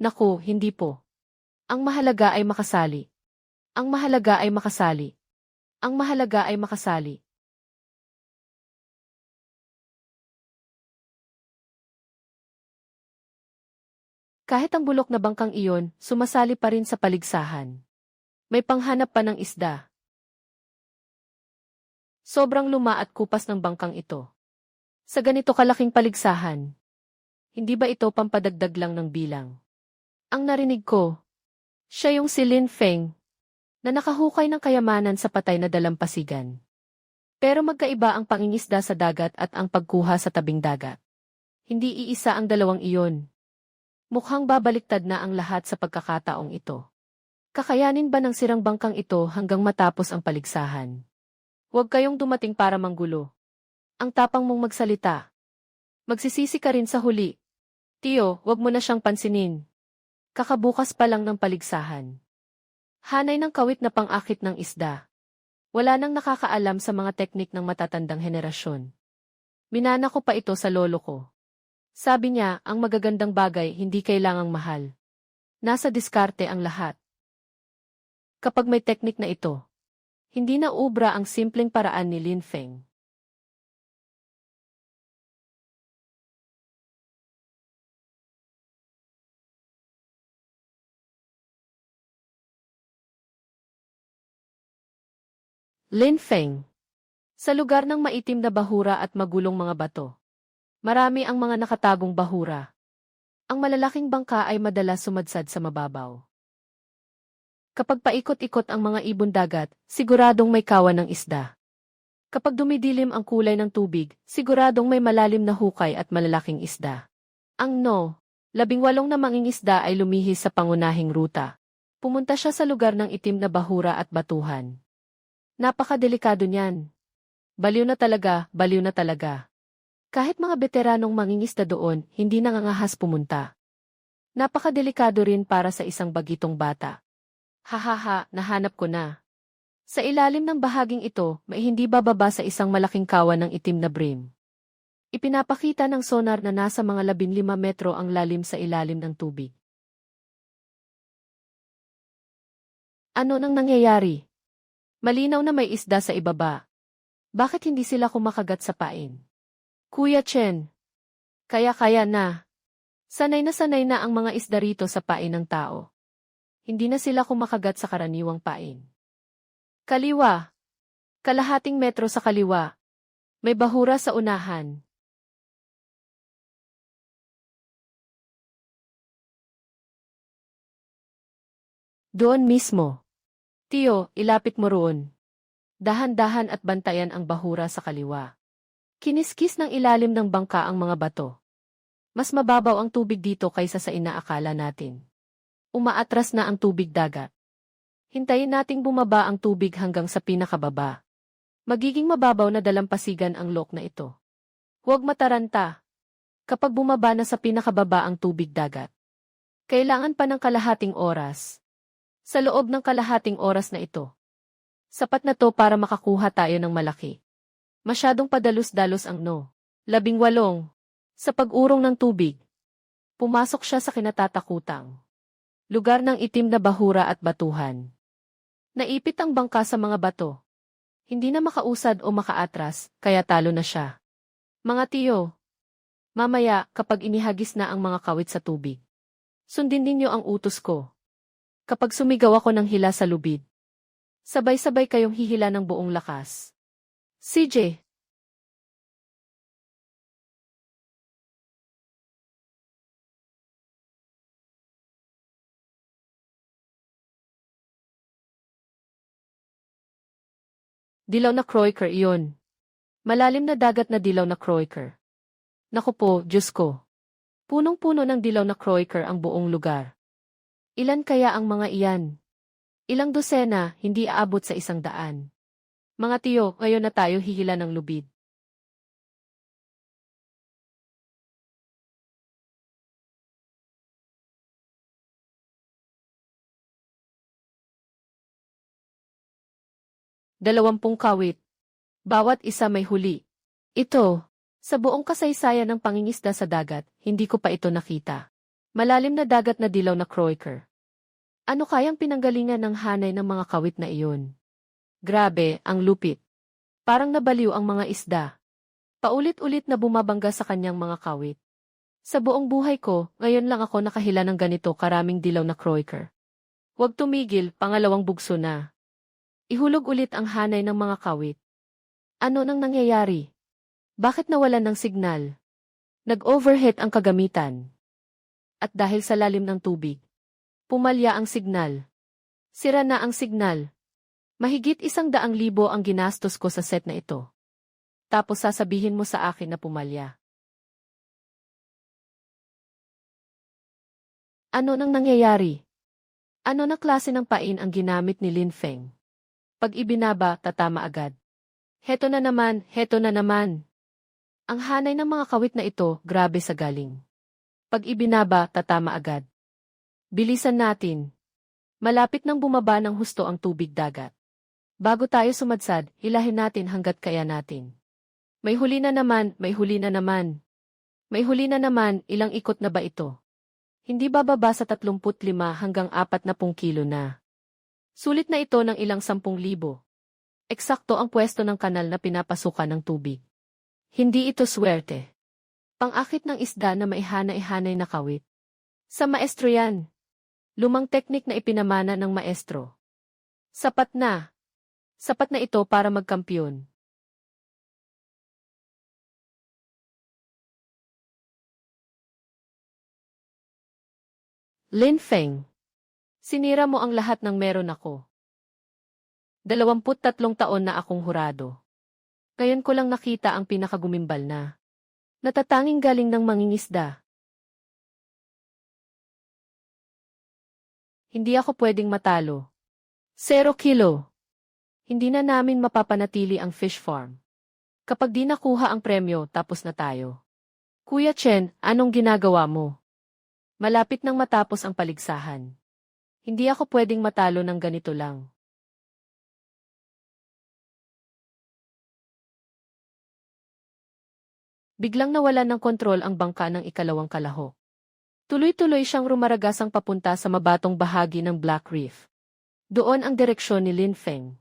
Naku, hindi po. Ang mahalaga ay makasali. Ang mahalaga ay makasali. Ang mahalaga ay makasali. Kahit ang bulok na bangkang iyon, sumasali pa rin sa paligsahan. May panghanap pa ng isda. Sobrang luma at kupas ng bangkang ito. Sa ganito kalaking paligsahan, hindi ba ito pampadagdag lang ng bilang? Ang narinig ko, siya yung si Lin Feng, na nakahukay ng kayamanan sa patay na dalampasigan. Pero magkaiba ang pangingisda sa dagat at ang pagkuha sa tabing dagat. Hindi iisa ang dalawang iyon. Mukhang babaliktad na ang lahat sa pagkakataong ito. Kakayanin ba ng sirang bangkang ito hanggang matapos ang paligsahan? Huwag kayong dumating para manggulo. Ang tapang mong magsalita. Magsisisi ka rin sa huli. Tiyo, huwag mo na siyang pansinin. Kakabukas pa lang ng paligsahan. Hanay ng kawit na pang-akit ng isda. Wala nang nakakaalam sa mga teknik ng matatandang henerasyon. Minana ko pa ito sa lolo ko. Sabi niya, ang magagandang bagay hindi kailangang mahal. Nasa diskarte ang lahat. Kapag may teknik na ito, hindi na ubra ang simpleng paraan ni Lin Feng. Lin Feng. Sa lugar ng maitim na bahura at magulong mga bato. Marami ang mga nakatagong bahura. Ang malalaking bangka ay madalas sumadsad sa mababaw. Kapag paikot-ikot ang mga ibon dagat, siguradong may kawan ng isda. Kapag dumidilim ang kulay ng tubig, siguradong may malalim na hukay at malalaking isda. Ang 18 na mangingisda ay lumihis sa pangunahing ruta. Pumunta siya sa lugar ng itim na bahura at batuhan. Napakadelikado niyan. Baliw na talaga, baliw na talaga. Kahit mga veteranong mangingisda doon, hindi nangangahas pumunta. Napakadelikado rin para sa isang bagitong bata. Hahaha, nahanap ko na. Sa ilalim ng bahaging ito, may hindi bababa sa isang malaking kawan ng itim na brim. Ipinapakita ng sonar na nasa mga 15 metro ang lalim sa ilalim ng tubig. Ano nang nangyayari? Malinaw na may isda sa ibaba. Bakit hindi sila kumakagat sa pain? Kuya Chen. Kaya na. Sanay na ang mga isda rito sa pain ng tao. Hindi na sila kumakagat sa karaniwang pain. Kaliwa. Kalahating metro sa kaliwa. May bahura sa unahan. Doon mismo. Tiyo, ilapit mo roon. Dahan-dahan at bantayan ang bahura sa kaliwa. Kiniskis ng ilalim ng bangka ang mga bato. Mas mababaw ang tubig dito kaysa sa inaakala natin. Umaatras na ang tubig dagat. Hintayin nating bumaba ang tubig hanggang sa pinakababa. Magiging mababaw na dalampasigan ang lok na ito. Huwag mataranta. Kapag bumaba na sa pinakababa ang tubig dagat, kailangan pa ng kalahating oras. Sa loob ng kalahating oras na ito, sapat na to para makakuha tayo ng malaki. Masyadong padalos-dalos ang 18. Sa pag-urong ng tubig, pumasok siya sa kinatatakutang lugar ng itim na bahura at batuhan. Naipit ang bangka sa mga bato. Hindi na makausad o makaatras, kaya talo na siya. Mga tiyo, mamaya kapag inihagis na ang mga kawit sa tubig, sundin ninyo ang utos ko. Kapag sumigaw ako ng hila sa lubid, sabay-sabay kayong hihila ng buong lakas. CJ. Dilaw na Croaker iyon. Malalim na dagat na dilaw na Croaker. Naku po, Diyos ko. Punong-puno ng dilaw na Croaker ang buong lugar. Ilan kaya ang mga iyan? Ilang dosena, hindi aabot sa 100. Mga tiyo, ngayon na tayo hihila ng lubid. Dalawampung kawit. Bawat isa may huli. Ito, sa buong kasaysayan ng pangingisda sa dagat, hindi ko pa ito nakita. Malalim na dagat na dilaw na Croaker. Ano kayang pinanggalingan ng hanay ng mga kawit na iyon? Grabe, ang lupit. Parang nabaliw ang mga isda. Paulit-ulit na bumabangga sa kanyang mga kawit. Sa buong buhay ko, ngayon lang ako nakahila ng ganito karaming dilaw na Croaker. Huwag tumigil, pangalawang bugso na. Ihulog ulit ang hanay ng mga kawit. Ano nang nangyayari? Bakit nawalan ng signal? Nag-overheat ang kagamitan. At dahil sa lalim ng tubig, pumalya ang signal. Sira na ang signal. Mahigit 100,000 ang ginastos ko sa set na ito. Tapos sasabihin mo sa akin na pumalya. Ano nang nangyayari? Ano na klase ng pain ang ginamit ni Lin Feng? Pag ibinaba, tatama agad. Heto na naman, heto na naman. Ang hanay ng mga kawit na ito, grabe sa galing. Pag ibinaba, tatama agad. Bilisan natin. Malapit nang bumaba ng husto ang tubig dagat. Bago tayo sumadsad, hilahin natin hanggat kaya natin. May huli na naman, may huli na naman. May huli na naman, ilang ikot na ba ito? Hindi bababa sa 35 hanggang 40 kilo na. Sulit na ito ng ilang 10,000. Eksakto ang pwesto ng kanal na pinapasukan ng tubig. Hindi ito swerte. Pang-akit ng isda na maihana-ihanay na kawit. Sa maestro yan. Lumang teknik na ipinamana ng maestro. Sapat na. Sapat na ito para magkampiyon. Lin Feng. Sinira mo ang lahat ng meron ako. 23 taon na akong hurado. Ngayon ko lang nakita ang pinakagumimbal na. Natatanging galing ng mangingisda. Hindi ako pwedeng matalo. 0 kilo. Hindi na namin mapapanatili ang fish farm. Kapag di nakuha ang premyo, tapos na tayo. Kuya Chen, anong ginagawa mo? Malapit nang matapos ang paligsahan. Hindi ako pwedeng matalo ng ganito lang. Biglang nawalan ng kontrol ang bangka ng ikalawang kalahok. Tuloy-tuloy siyang rumaragasang papunta sa mabatong bahagi ng Black Reef. Doon ang direksyon ni Lin Feng.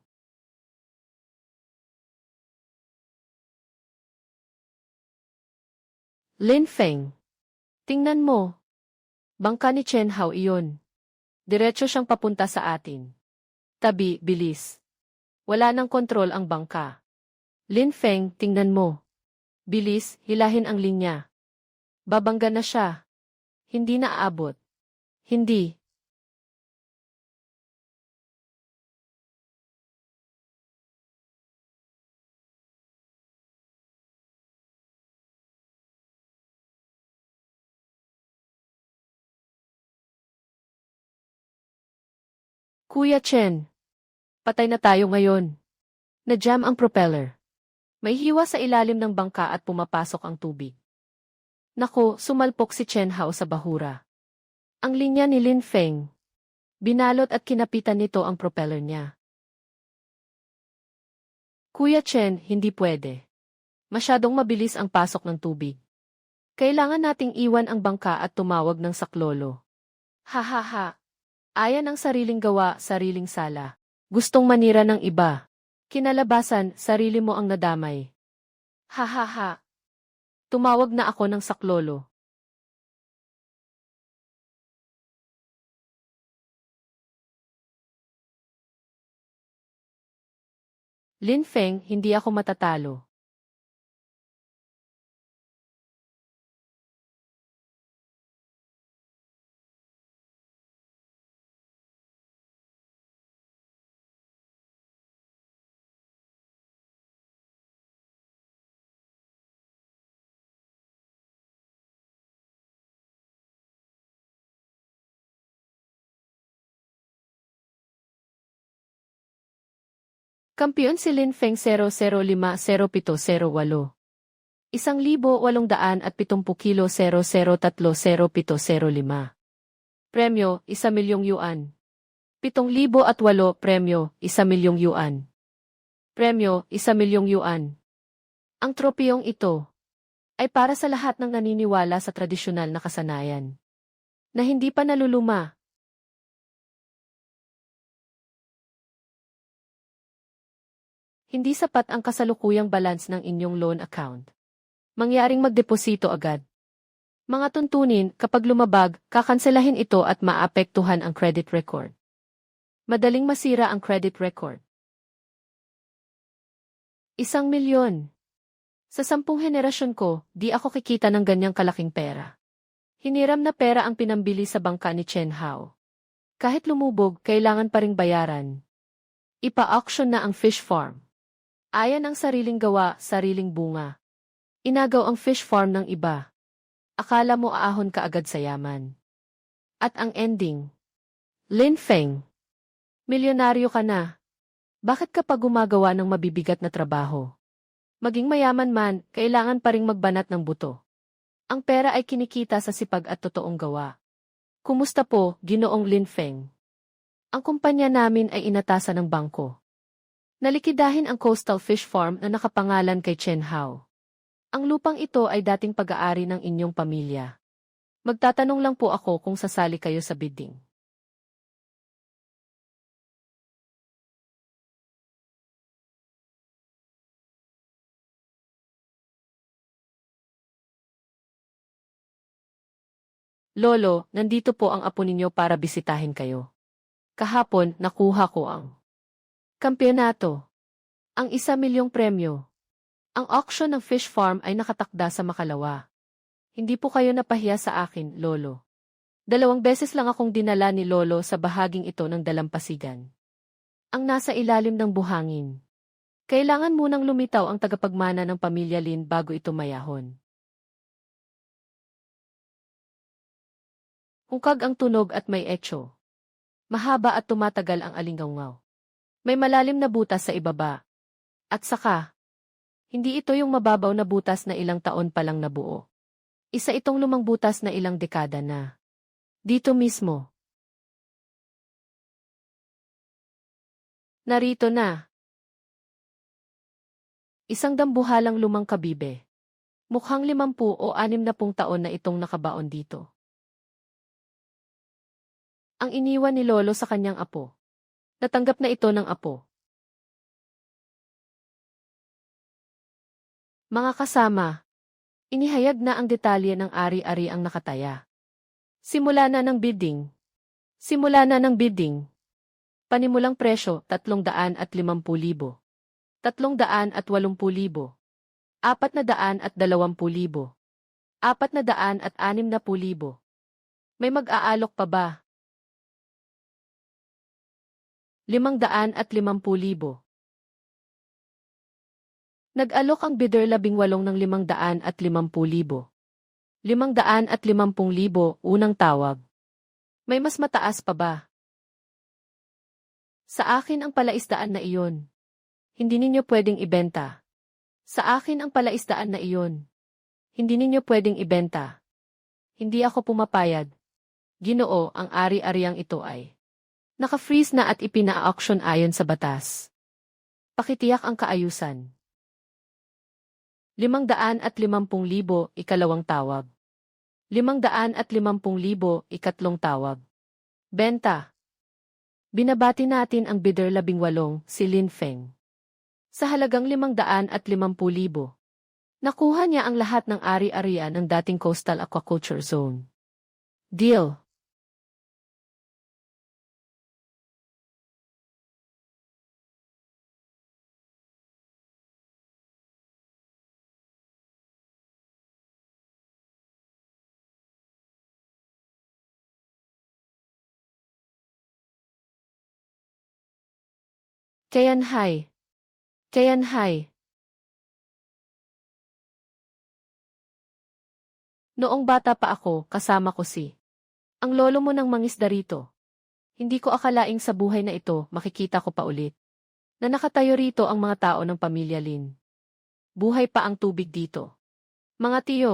Lin Feng. Tingnan mo. Bangka ni Chen Hao iyon. Diretso siyang papunta sa atin. Tabi, bilis. Wala nang kontrol ang bangka. Lin Feng, tingnan mo. Bilis, hilahin ang linya. Babangga na siya. Hindi na aabot. Hindi. Kuya Chen. Patay na tayo ngayon. Na-jam ang propeller. May hiwa sa ilalim ng bangka at pumapasok ang tubig. Nako, sumalpok si Chen Hao sa bahura. Ang linya ni Lin Feng. Binalot at kinapitan nito ang propeller niya. Kuya Chen, hindi pwede. Masyadong mabilis ang pasok ng tubig. Kailangan nating iwan ang bangka at tumawag ng saklolo. Ha ha ha. Ayan ang sariling gawa, sariling sala. Gustong manira ng iba. Kinalabasan, sarili mo ang nadamay. Ha ha ha. Tumawag na ako ng saklolo. Lin Feng, hindi ako matatalo. Kampiyon si Lin Feng 0050708. 1,870 kilo 0030705. Premyo, 1,000,000 yuan. 7,008 premyo, 1,000,000 yuan. Premyo, 1,000,000 yuan. Ang tropiyong ito ay para sa lahat ng naniniwala sa tradisyonal na kasanayan na hindi pa naluluma. Hindi sapat ang kasalukuyang balance ng inyong loan account. Mangyaring magdeposito agad. Mga tuntunin, kapag lumabag, kakanselahin ito at maapektuhan ang credit record. Madaling masira ang credit record. 1,000,000. Sa 10 henerasyon ko, di ako kikita ng ganyang kalaking pera. Hiniram na pera ang pinambili sa bangka ni Chen Hao. Kahit lumubog, kailangan pa ring bayaran. Ipa-auction na ang fish farm. Ayan ang sariling gawa, sariling bunga. Inagaw ang fish farm ng iba. Akala mo aahon ka agad sa yaman. At ang ending. Lin Feng. Milyonaryo ka na. Bakit ka pa gumagawa ng mabibigat na trabaho? Maging mayaman man, kailangan pa ring magbanat ng buto. Ang pera ay kinikita sa sipag at totoong gawa. Kumusta po, Ginoong Lin Feng? Ang kumpanya namin ay inatasan ng bangko. Nalikidahin ang coastal fish farm na nakapangalan kay Chen Hao. Ang lupang ito ay dating pag-aari ng inyong pamilya. Magtatanong lang po ako kung sasali kayo sa bidding. Lolo, nandito po ang apo ninyo para bisitahin kayo. Kahapon, nakuha ko ang kampeonato. Ang 1,000,000 premyo. Ang auction ng fish farm ay nakatakda sa Makalawa. Hindi po kayo napahiya sa akin, Lolo. 2 beses lang akong dinala ni Lolo sa bahaging ito ng dalampasigan. Ang nasa ilalim ng buhangin. Kailangan munang lumitaw ang tagapagmana ng pamilya Lin bago ito mayahon. Hungkag ang tunog at may etso. Mahaba at tumatagal ang alingawngaw. May malalim na butas sa ibaba. At saka, hindi ito yung mababaw na butas na ilang taon pa lang nabuo. Isa itong lumang butas na ilang dekada na. Dito mismo. Narito na. Isang dambuhalang lumang kabibe. Mukhang 50 o 60 taon na itong nakabaon dito. Ang iniwan ni Lolo sa kanyang apo. Natanggap na ito ng apo. Mga kasama, inihayag na ang detalye ng ari-ari ang nakataya. Simula na ng bidding. Simula na ng bidding. Panimulang presyo, 350,000. 380,000. 420,000. 460,000. May mag-aalok pa ba? 550,000. Nag-alok ang bidder 18 ng 550,000. 550,000 unang tawag. May mas mataas pa ba? Sa akin ang palaisdaan na iyon. Hindi ninyo pwedeng ibenta. Sa akin ang palaisdaan na iyon. Hindi ninyo pwedeng ibenta. Hindi ako pumapayag. Ginoo, ang ari-ariang ito ay naka-freeze na at ipina-auction ayon sa batas. Pakitiyak ang kaayusan. 550,000 ikalawang tawag. 550,000 ikatlong tawag. Benta. Binabati natin ang bidder 18, si Lin Feng. Sa halagang 550,000. Nakuha niya ang lahat ng ari-arian ng dating coastal aquaculture zone. Deal. Kayanhay. Kayanhay. Noong bata pa ako, kasama ko ang lolo mo ng mangisda rito. Hindi ko akalaing sa buhay na ito, makikita ko pa ulit. Na nakatayo rito ang mga tao ng pamilya Lin. Buhay pa ang tubig dito. Mga tiyo,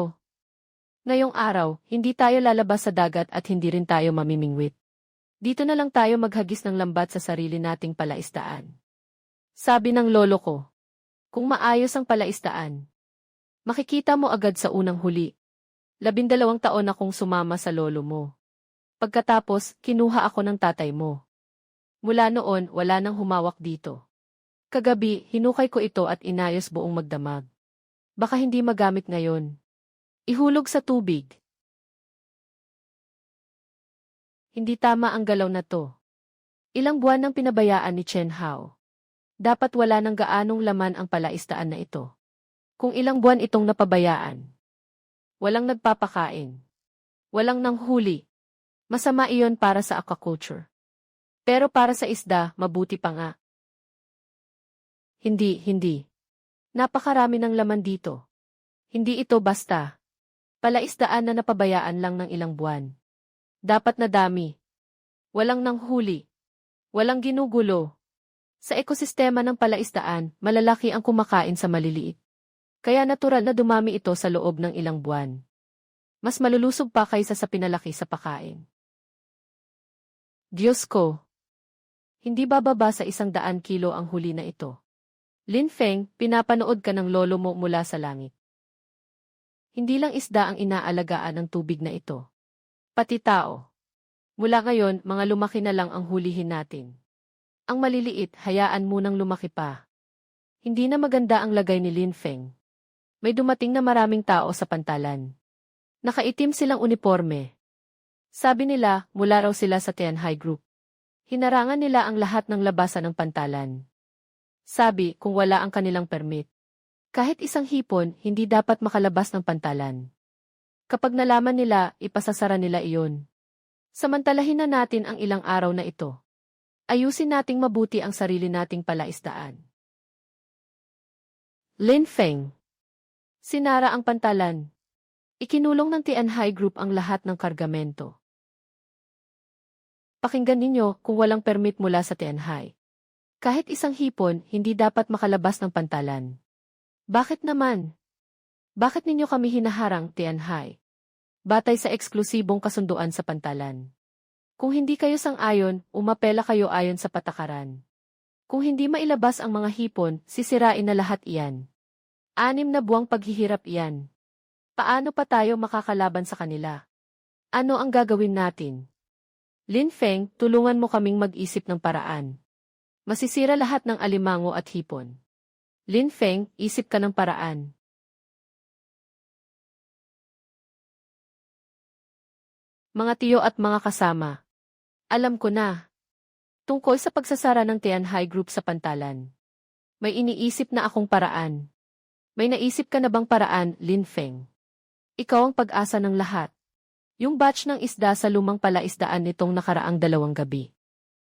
ngayong araw, hindi tayo lalabas sa dagat at hindi rin tayo mamimingwit. Dito na lang tayo maghagis ng lambat sa sarili nating palaisdaan. Sabi ng lolo ko, kung maayos ang palaisdaan, makikita mo agad sa unang huli. 12 taon akong sumama sa lolo mo. Pagkatapos, kinuha ako ng tatay mo. Mula noon, wala nang humawak dito. Kagabi, hinukay ko ito at inayos buong magdamag. Baka hindi magamit ngayon. Ihulog sa tubig. Hindi tama ang galaw na to. Ilang buwan nang pinabayaan ni Chen Hao. Dapat wala nang gaanong laman ang palaisdaan na ito. Kung ilang buwan itong napabayaan. Walang nagpapakain. Walang nanghuli. Masama iyon para sa aquaculture. Pero para sa isda, mabuti pa nga. Hindi. Napakarami ng laman dito. Hindi ito basta. Palaisdaan na napabayaan lang ng ilang buwan. Dapat na dami. Walang nanghuli. Walang ginugulo. Sa ekosistema ng palaisdaan, malalaki ang kumakain sa maliliit. Kaya natural na dumami ito sa loob ng ilang buwan. Mas malulusog pa kaysa sa pinalaki sa pakain. Diyos ko! Hindi bababa sa 100 kilo ang huli na ito. Lin Feng, pinapanood ka ng lolo mo mula sa langit. Hindi lang isda ang inaalagaan ng tubig na ito. Pati tao. Mula ngayon, mga lumaki na lang ang hulihin natin. Ang maliliit, hayaan munang lumaki pa. Hindi na maganda ang lagay ni Lin Feng. May dumating na maraming tao sa pantalan. Nakaitim silang uniforme. Sabi nila, mula raw sila sa Tianhai Group. Hinarangan nila ang lahat ng labasan ng pantalan. Sabi, kung wala ang kanilang permit. Kahit isang hipon, hindi dapat makalabas ng pantalan. Kapag nalaman nila, ipasasara nila iyon. Samantalahin na natin ang ilang araw na ito. Ayusin nating mabuti ang sarili nating palaisdaan. Lin Feng. Sinara ang pantalan. Ikinulong ng Tianhai Group ang lahat ng kargamento. Pakinggan ninyo kung walang permit mula sa Tianhai. Kahit isang hipon, hindi dapat makalabas ng pantalan. Bakit naman? Bakit ninyo kami hinaharang, Tianhai? Batay sa eksklusibong kasunduan sa pantalan. Kung hindi kayo sang-ayon, umapela kayo ayon sa patakaran. Kung hindi mailabas ang mga hipon, sisirain na lahat iyan. 6 na buwang paghihirap iyan. Paano pa tayo makakalaban sa kanila? Ano ang gagawin natin? Lin Feng, tulungan mo kaming mag-isip ng paraan. Masisira lahat ng alimango at hipon. Lin Feng, isip ka ng paraan. Mga tiyo at mga kasama. Alam ko na. Tungkol sa pagsasara ng Tianhai Group sa pantalan. May iniisip na akong paraan. May naisip ka na bang paraan, Lin Feng? Ikaw ang pag-asa ng lahat. Yung batch ng isda sa lumang palaisdaan nitong nakaraang 2 gabi.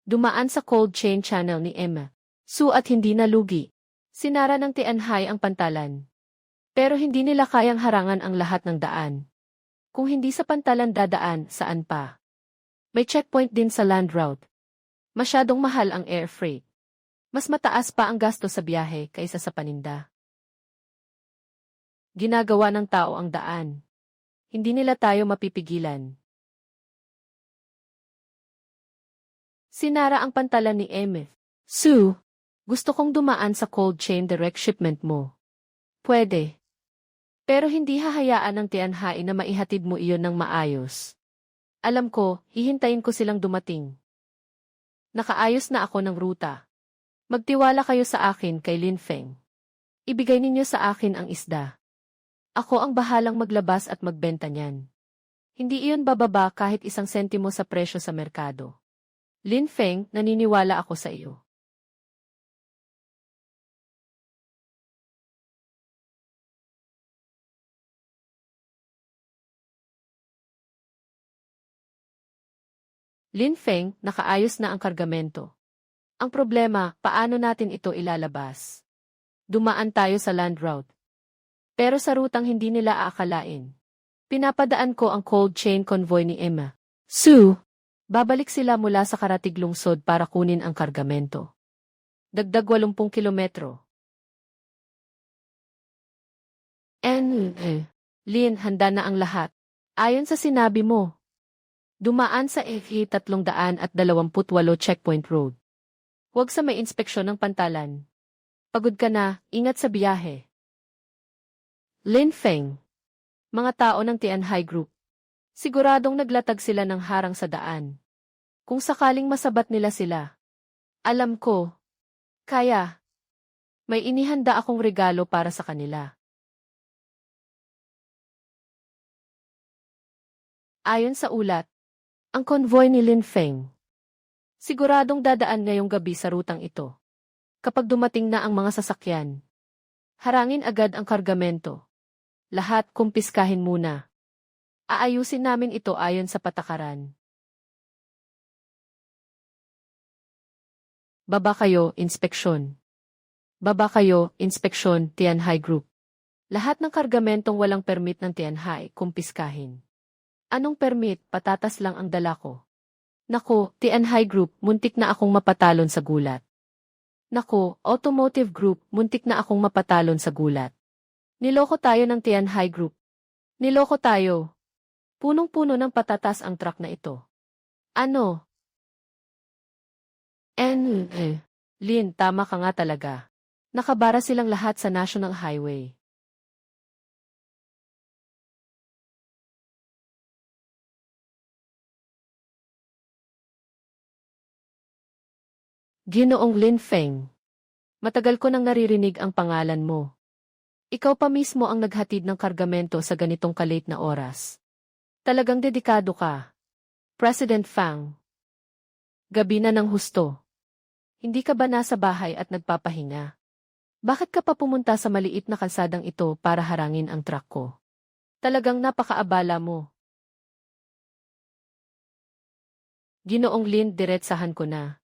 Dumaan sa cold chain channel ni Emma. Su at hindi nalugi. Sinara ng Tianhai ang pantalan. Pero hindi nila kayang harangan ang lahat ng daan. Kung hindi sa pantalan dadaan, saan pa? May checkpoint din sa land route. Masyadong mahal ang air freight. Mas mataas pa ang gasto sa biyahe kaysa sa paninda. Ginagawa ng tao ang daan. Hindi nila tayo mapipigilan. Sinara ang pantalan ni Emeth. Su, gusto kong dumaan sa cold chain direct shipment mo. Pwede. Pero hindi hahayaan ng Tianhai na maihatid mo iyon ng maayos. Alam ko, hihintayin ko silang dumating. Nakaayos na ako ng ruta. Magtiwala kayo sa akin kay Lin Feng. Ibigay ninyo sa akin ang isda. Ako ang bahalang maglabas at magbenta niyan. Hindi iyon bababa kahit 1 sentimo sa presyo sa merkado. Lin Feng, naniniwala ako sa iyo. Lin Feng, nakaayos na ang kargamento. Ang problema, paano natin ito ilalabas? Dumaan tayo sa land route. Pero sa rutang hindi nila aakalain. Pinapadaan ko ang cold chain convoy ni Emma. Su, babalik sila mula sa karatig lungsod para kunin ang kargamento. Dagdag 80 kilometro. Lin, handa na ang lahat. Ayon sa sinabi mo, dumaan sa FE 328 checkpoint road. Huwag sa may inspeksyon ng pantalan. Pagod ka na, ingat sa biyahe. Lin Feng. Mga tao ng Tianhai Group. Siguradong naglatag sila ng harang sa daan. Kung sakaling masabat nila sila. Alam ko. Kaya. May inihanda akong regalo para sa kanila. Ayon sa ulat, ang konvoy ni Lin Feng. Siguradong dadaan ngayong gabi sa rutang ito. Kapag dumating na ang mga sasakyan, harangin agad ang kargamento. Lahat kumpiskahin muna. Aayusin namin ito ayon sa patakaran. Baba kayo, inspeksyon. Baba kayo, inspeksyon, Tianhai Group. Lahat ng kargamentong walang permit ng Tianhai, kumpiskahin. Anong permit, patatas lang ang dala ko. Nako, Tianhai Group, muntik na akong mapatalon sa gulat. Nako, Automotive Group, muntik na akong mapatalon sa gulat. Niloko tayo ng Tianhai Group. Niloko tayo. Punong-puno ng patatas ang truck na ito. Ano? Lin, tama ka nga talaga. Nakabara silang lahat sa National Highway. Ginoong Lin Feng. Matagal ko nang naririnig ang pangalan mo. Ikaw pa mismo ang naghatid ng kargamento sa ganitong kalate na oras. Talagang dedikado ka. President Fang. Gabi na ng husto. Hindi ka ba nasa bahay at nagpapahinga? Bakit ka pa pumunta sa maliit na kalsadang ito para harangin ang truck ko? Talagang napakaabala mo. Ginoong Lin, diretsahan ko na.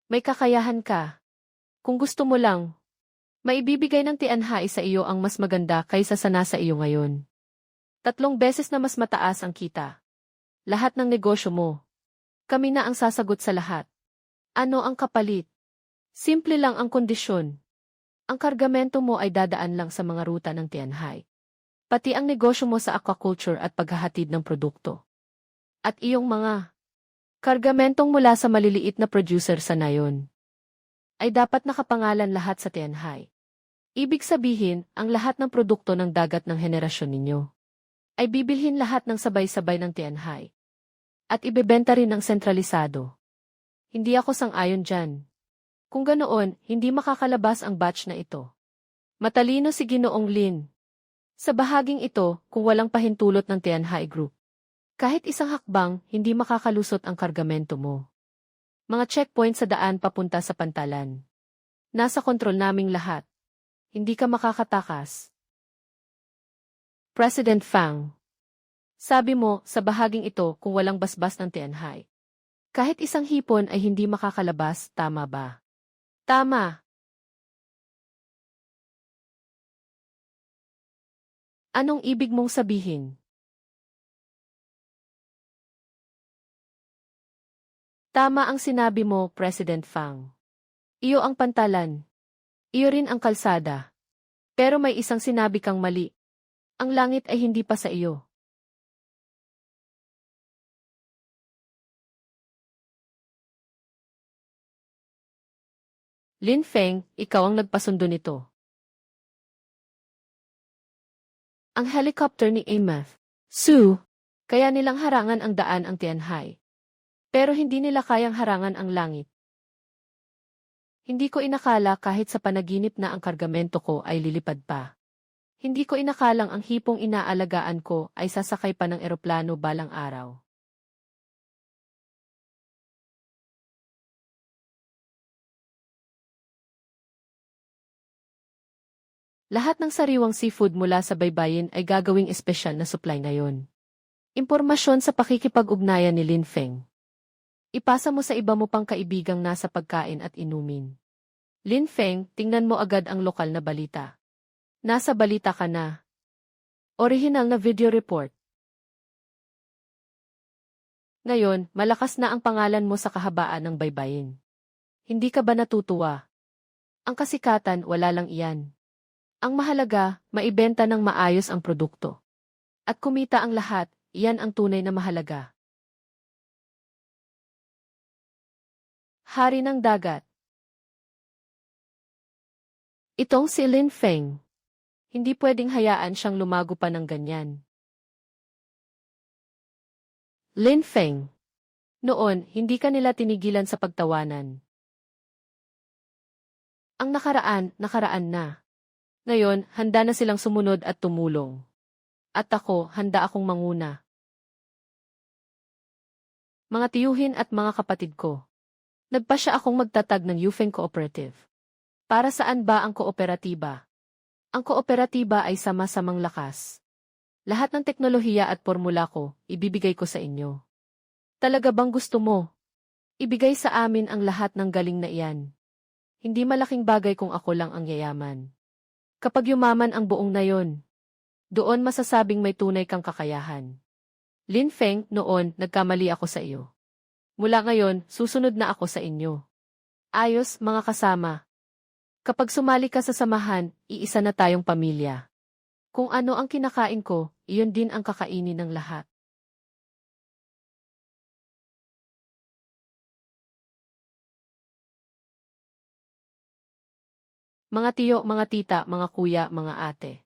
May kakayahan ka. Kung gusto mo lang, maibibigay ng Tianhai sa iyo ang mas maganda kaysa sa nasa iyo ngayon. 3 beses na mas mataas ang kita. Lahat ng negosyo mo. Kami na ang sasagot sa lahat. Ano ang kapalit? Simple lang ang kondisyon. Ang kargamento mo ay dadaan lang sa mga ruta ng Tianhai. Pati ang negosyo mo sa aquaculture at paghahatid ng produkto. At iyong mga kargamentong mula sa maliliit na producer sa nayon ay dapat nakapangalan lahat sa Tianhai. Ibig sabihin, ang lahat ng produkto ng dagat ng henerasyon ninyo ay bibilhin lahat ng sabay-sabay ng Tianhai. At ibebenta rin ng sentralisado. Hindi ako sang-ayon dyan. Kung ganoon, hindi makakalabas ang batch na ito. Matalino si Ginoong Lin. Sa bahaging ito, kung walang pahintulot ng Tianhai Group, kahit isang hakbang, hindi makakalusot ang kargamento mo. Mga checkpoint sa daan papunta sa pantalan. Nasa kontrol naming lahat. Hindi ka makakatakas. President Fang. Sabi mo, sa bahaging ito, kung walang basbas ng Tianhai, kahit isang hipon ay hindi makakalabas, tama ba? Tama. Anong ibig mong sabihin? Tama ang sinabi mo, President Fang. Iyo ang pantalan. Iyo rin ang kalsada. Pero may isang sinabi kang mali. Ang langit ay hindi pa sa iyo. Lin Feng, ikaw ang nagpasundo nito. Ang helicopter ni Amath Su, kaya nilang harangan ang daan ang Tianhai. Pero hindi nila kayang harangan ang langit. Hindi ko inakala kahit sa panaginip na ang kargamento ko ay lilipad pa. Hindi ko inakalang ang hipong inaalagaan ko ay sasakay pa ng eroplano balang araw. Lahat ng sariwang seafood mula sa baybayin ay gagawing espesyal na supply ngayon. Impormasyon sa pakikipag-ugnayan ni Lin Feng. Ipasa mo sa iba mo pang kaibigang nasa pagkain at inumin. Lin Feng, tingnan mo agad ang lokal na balita. Nasa balita ka na. Original na video report. Ngayon, malakas na ang pangalan mo sa kahabaan ng baybayin. Hindi ka ba natutuwa? Ang kasikatan, wala lang iyan. Ang mahalaga, maibenta ng maayos ang produkto. At kumita ang lahat, iyan ang tunay na mahalaga. Hari ng dagat. Itong si Lin Feng. Hindi pwedeng hayaan siyang lumago pa ng ganyan. Lin Feng. Noon, hindi ka nila tinigilan sa pagtawanan. Ang nakaraan, nakaraan na. Ngayon, handa na silang sumunod at tumulong. At ako, handa akong manguna. Mga tiyuhin at mga kapatid ko. Nagpasya akong magtatag ng Yufeng Cooperative. Para saan ba ang kooperatiba? Ang kooperatiba ay sama-samang lakas. Lahat ng teknolohiya at formula ko, ibibigay ko sa inyo. Talaga bang gusto mo? Ibigay sa amin ang lahat ng galing na iyan. Hindi malaking bagay kung ako lang ang yayaman. Kapag yumaman ang buong nayon, doon masasabing may tunay kang kakayahan. Lin Feng, noon, nagkamali ako sa iyo. Mula ngayon, susunod na ako sa inyo. Ayos, mga kasama. Kapag sumali ka sa samahan, iisa na tayong pamilya. Kung ano ang kinakain ko, iyon din ang kakainin ng lahat. Mga tiyo, mga tita, mga kuya, mga ate.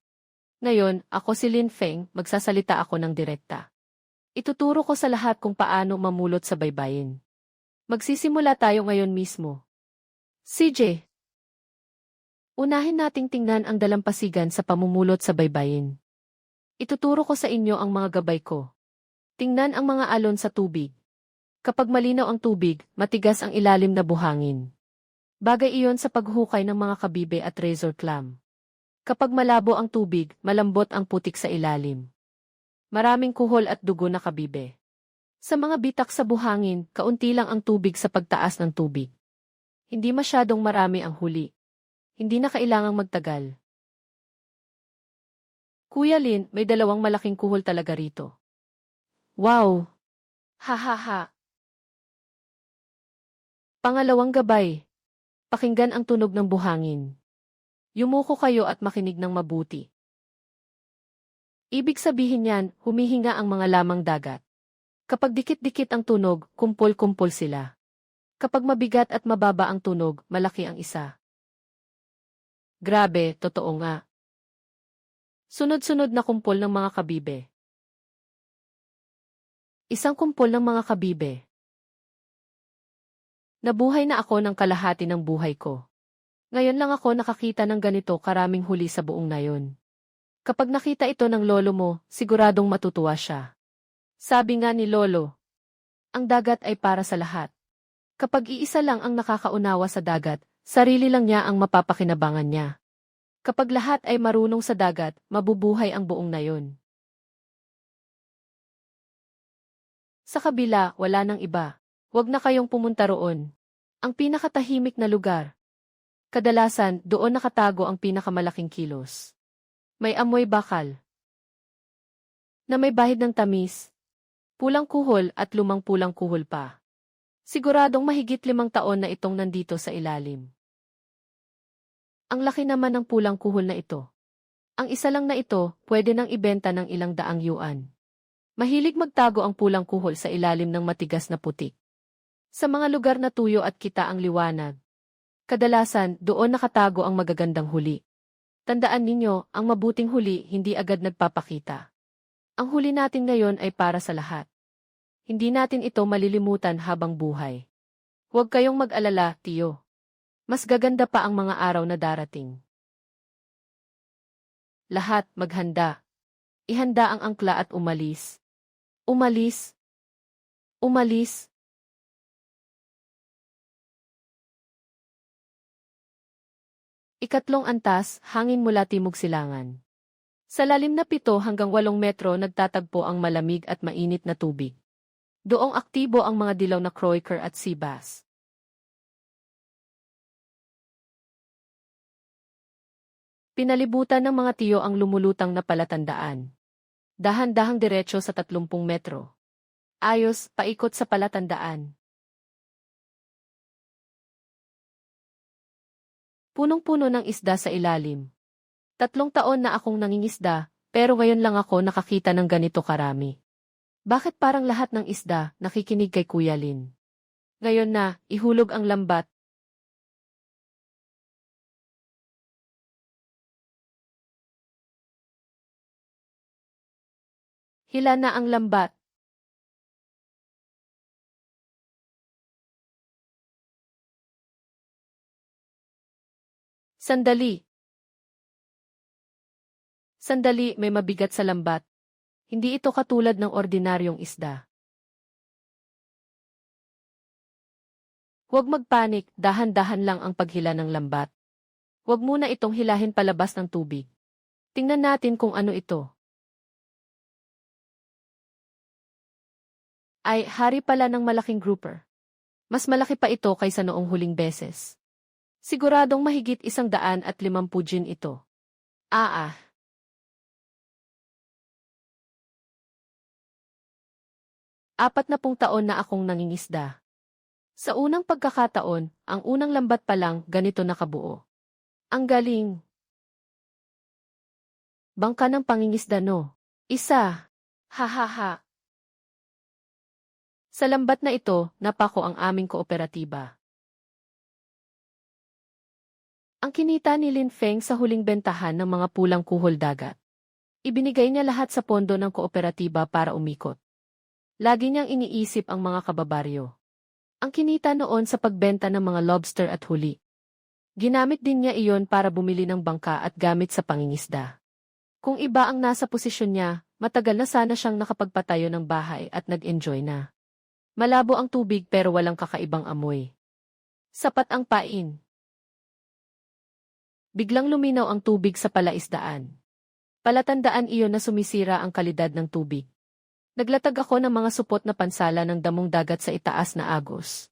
Ngayon, ako si Lin Feng, magsasalita ako ng direkta. Ituturo ko sa lahat kung paano mamulot sa baybayin. Magsisimula tayo ngayon mismo. CJ. Unahin nating tingnan ang dalampasigan sa pamumulot sa baybayin. Ituturo ko sa inyo ang mga gabay ko. Tingnan ang mga alon sa tubig. Kapag malinaw ang tubig, matigas ang ilalim na buhangin. Bagay iyon sa paghukay ng mga kabibe at razor clam. Kapag malabo ang tubig, malambot ang putik sa ilalim. Maraming kuhol at dugo na kabibe. Sa mga bitak sa buhangin, kaunti lang ang tubig sa pagtaas ng tubig. Hindi masyadong marami ang huli. Hindi na kailangang magtagal. Kuya Lin, may dalawang malaking kuhol talaga rito. Wow! Ha ha ha! Pangalawang gabay. Pakinggan ang tunog ng buhangin. Yumuko kayo at makinig ng mabuti. Ibig sabihin niyan, humihinga ang mga lamang dagat. Kapag dikit-dikit ang tunog, kumpol-kumpol sila. Kapag mabigat at mababa ang tunog, malaki ang isa. Grabe, totoo nga. Sunod-sunod na kumpol ng mga kabibe. Isang kumpol ng mga kabibe. Nabuhay na ako ng kalahati ng buhay ko. Ngayon lang ako nakakita ng ganito karaming huli sa buong nayon. Kapag nakita ito ng lolo mo, siguradong matutuwa siya. Sabi nga ni lolo, ang dagat ay para sa lahat. Kapag iisa lang ang nakakaunawa sa dagat, sarili lang niya ang mapapakinabangan niya. Kapag lahat ay marunong sa dagat, mabubuhay ang buong nayon. Sa kabila, wala nang iba. Huwag na kayong pumunta roon. Ang pinakatahimik na lugar. Kadalasan, doon nakatago ang pinakamalaking kilos. May amoy bakal. Na may bahid ng tamis. Pulang kuhol at lumang pulang kuhol pa. Siguradong mahigit 5 taon na itong nandito sa ilalim. Ang laki naman ng pulang kuhol na ito. Ang isa lang na ito, pwede nang ibenta ng ilang daang yuan. Mahilig magtago ang pulang kuhol sa ilalim ng matigas na putik. Sa mga lugar na tuyo at kita ang liwanag. Kadalasan, doon nakatago ang magagandang huli. Tandaan ninyo, ang mabuting huli hindi agad nagpapakita. Ang huli natin ngayon ay para sa lahat. Hindi natin ito malilimutan habang buhay. Huwag kayong mag-alala, tiyo. Mas gaganda pa ang mga araw na darating. Lahat maghanda. Ihanda ang angkla at umalis. Umalis. Umalis. Ikatlong antas, hangin mula timog silangan. Sa lalim na 7 hanggang 8 metro nagtatagpo ang malamig at mainit na tubig. Doong aktibo ang mga dilaw na croaker at sea bass. Pinalibutan ng mga tiyo ang lumulutang na palatandaan. Dahan-dahang diretso sa 30 metro. Ayos, paikot sa palatandaan. Punong-puno ng isda sa ilalim. 3 taon na akong nangingisda, pero ngayon lang ako nakakita ng ganito karami. Bakit parang lahat ng isda nakikinig kay Kuya Lin? Ngayon na, ihulog ang lambat. Hila na ang lambat. Sandali. Sandali, may mabigat sa lambat. Hindi ito katulad ng ordinaryong isda. Huwag magpanik, dahan-dahan lang ang paghila ng lambat. Huwag muna itong hilahin palabas ng tubig. Tingnan natin kung ano ito. Ay, hari pala ng malaking grouper. Mas malaki pa ito kaysa noong huling beses. Siguradong mahigit 150 gin ito. Ah. 40 taon na akong nangingisda. Sa unang pagkakataon, ang unang lambat pa lang ganito nakabuo. Ang galing. Bangka ng pangingisda no. Isa. Ha. Sa lambat na ito, napako ang aming kooperatiba. Ang kinita ni Lin Feng sa huling bentahan ng mga pulang kuhol dagat. Ibinigay niya lahat sa pondo ng kooperatiba para umikot. Lagi niyang iniisip ang mga kababaryo. Ang kinita noon sa pagbenta ng mga lobster at huli. Ginamit din niya iyon para bumili ng bangka at gamit sa pangingisda. Kung iba ang nasa posisyon niya, matagal na sana siyang nakapagpatayo ng bahay at nag-enjoy na. Malabo ang tubig pero walang kakaibang amoy. Sapat ang pain. Biglang luminaw ang tubig sa palaisdaan. Palatandaan iyon na sumisira ang kalidad ng tubig. Naglatag ako ng mga supot na pansala ng damong dagat sa itaas na agos.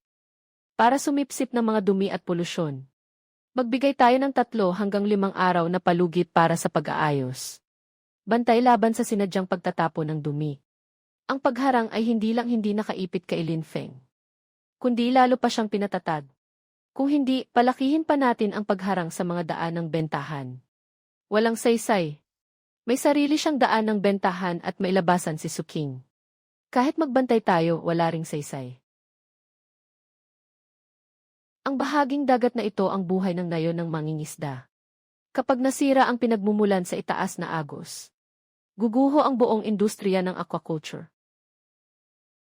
Para sumipsip ng mga dumi at polusyon. Magbigay tayo ng 3 hanggang 5 araw na palugit para sa pag-aayos. Bantay laban sa sinadyang pagtatapon ng dumi. Ang pagharang ay hindi lang hindi nakaipit kay Lin Feng, kundi lalo pa siyang pinatatag. Kung hindi, palakihin pa natin ang pagharang sa mga daan ng bentahan. Walang saysay. May sarili siyang daan ng bentahan at mailabasan si Suking. Kahit magbantay tayo, wala ring saysay. Ang bahaging dagat na ito ang buhay ng nayon ng mangingisda. Kapag nasira ang pinagmumulan sa itaas na agos, guguho ang buong industriya ng aquaculture.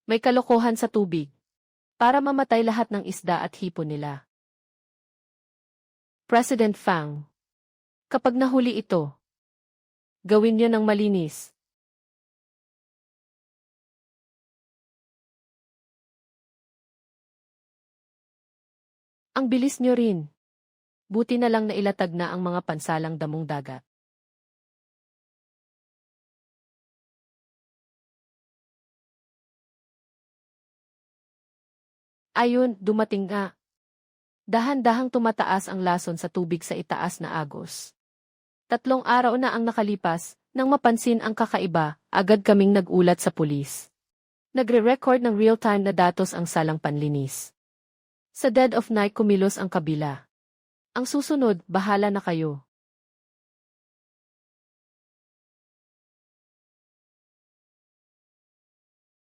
May kalokohan sa tubig. Para mamatay lahat ng isda at hipon nila. President Fang. Kapag nahuli ito, gawin niyo ng malinis. Ang bilis niyo rin. Buti na lang na ilatag na ang mga pansalang damong dagat. Ayun, dumating nga. Dahan-dahang tumataas ang lason sa tubig sa itaas na agos. 3 araw na ang nakalipas, nang mapansin ang kakaiba, agad kaming nagulat sa pulis. Nagre-record ng real-time na datos ang salang panlinis. Sa dead of night kumilos ang kabila. Ang susunod, bahala na kayo.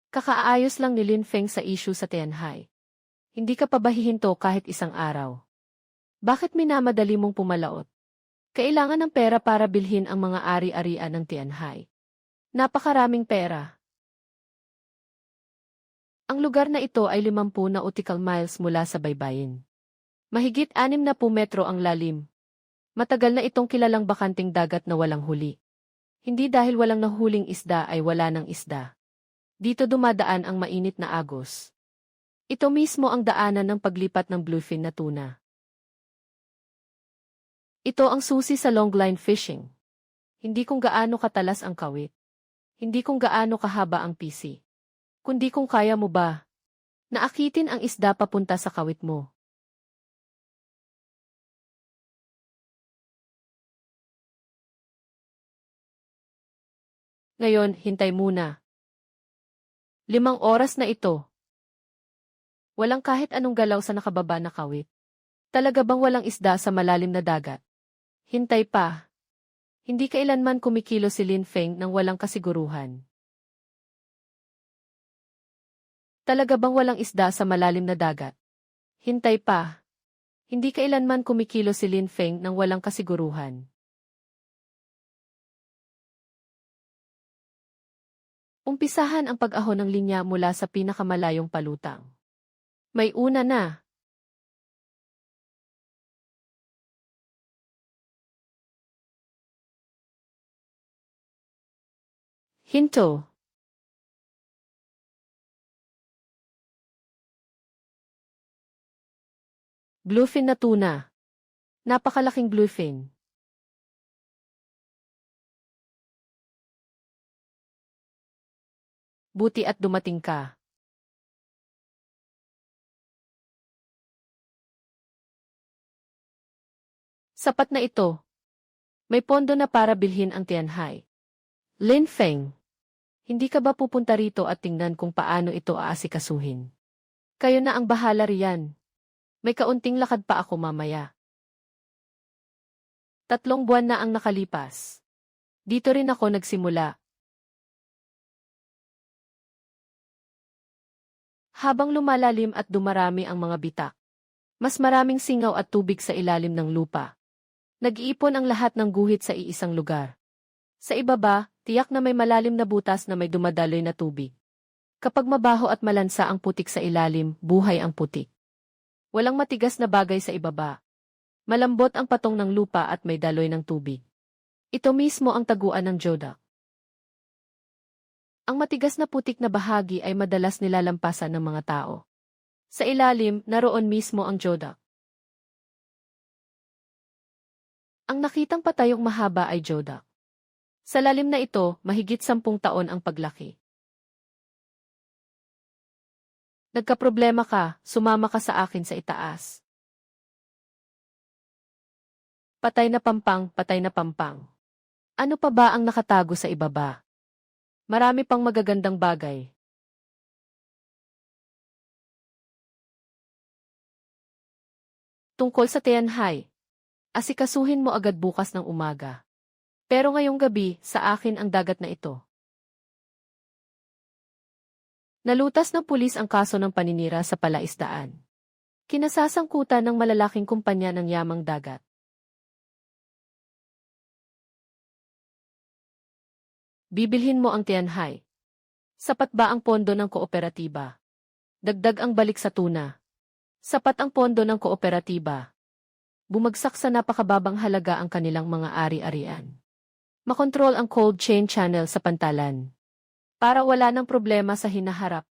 Kakaayos lang ni Lin Feng sa issue sa Tianhai. Hindi ka pa ba hihinto kahit 1 araw? Bakit minamadali mong pumalaot? Kailangan ng pera para bilhin ang mga ari-arian ng Tianhai. Napakaraming pera. Ang lugar na ito ay 50 nautical miles mula sa baybayin. Mahigit 60 metro ang lalim. Matagal na itong kilalang bakanting dagat na walang huli. Hindi dahil walang nahuling isda ay wala ng isda. Dito dumadaan ang mainit na agos. Ito mismo ang daanan ng paglipat ng bluefin na tuna. Ito ang susi sa longline fishing. Hindi kung gaano katalas ang kawit. Hindi kung gaano kahaba ang PC. Kundi kung kaya mo ba naakitin ang isda papunta sa kawit mo. Ngayon, hintay muna. 5 oras na ito. Walang kahit anong galaw sa nakababa na kawit. Talaga bang walang isda sa malalim na dagat? Hintay pa. Hindi kailanman kumikilo si Lin Feng nang walang kasiguruhan. Talaga bang walang isda sa malalim na dagat? Hintay pa. Hindi kailanman kumikilo si Lin Feng nang walang kasiguruhan. Umpisahan ang pag-ahon ng linya mula sa pinakamalayong palutang. May una na. Hinto. Bluefin na tuna. Napakalaking bluefin. Buti at dumating ka. Sapat na ito. May pondo na para bilhin ang Tianhai. Lin Feng, hindi ka ba pupunta rito at tingnan kung paano ito aasikasuhin? Kayo na ang bahala riyan. May kaunting lakad pa ako mamaya. 3 buwan na ang nakalipas. Dito rin ako nagsimula. Habang lumalalim at dumarami ang mga bitak, mas maraming singaw at tubig sa ilalim ng lupa. Nag-iipon ang lahat ng guhit sa iisang lugar. Sa ibaba, tiyak na may malalim na butas na may dumadaloy na tubig. Kapag mabaho at malansa ang putik sa ilalim, buhay ang putik. Walang matigas na bagay sa ibaba. Malambot ang patong ng lupa at may daloy ng tubig. Ito mismo ang taguan ng Jodak. Ang matigas na putik na bahagi ay madalas nilalampasan ng mga tao. Sa ilalim, naroon mismo ang Jodak. Ang nakitang patayong mahaba ay Jodak. Sa lalim na ito, mahigit 10 taon ang paglaki. Nagkaproblema ka, sumama ka sa akin sa itaas. Patay na pampang, patay na pampang. Ano pa ba ang nakatago sa ibaba? Marami pang magagandang bagay. Tungkol sa Tianhai, asikasuhin mo agad bukas ng umaga. Pero ngayong gabi, sa akin ang dagat na ito. Nalutas ng pulis ang kaso ng paninira sa palaisdaan. Kinasasangkutan ng malalaking kumpanya ng yamang dagat. Bibilhin mo ang Tianhai. Sapat ba ang pondo ng kooperatiba? Dagdag ang balik sa tuna. Sapat ang pondo ng kooperatiba. Bumagsak sa napakababang halaga ang kanilang mga ari-arian. Makontrol ang cold chain channel sa pantalan. Para wala ng problema sa hinaharap.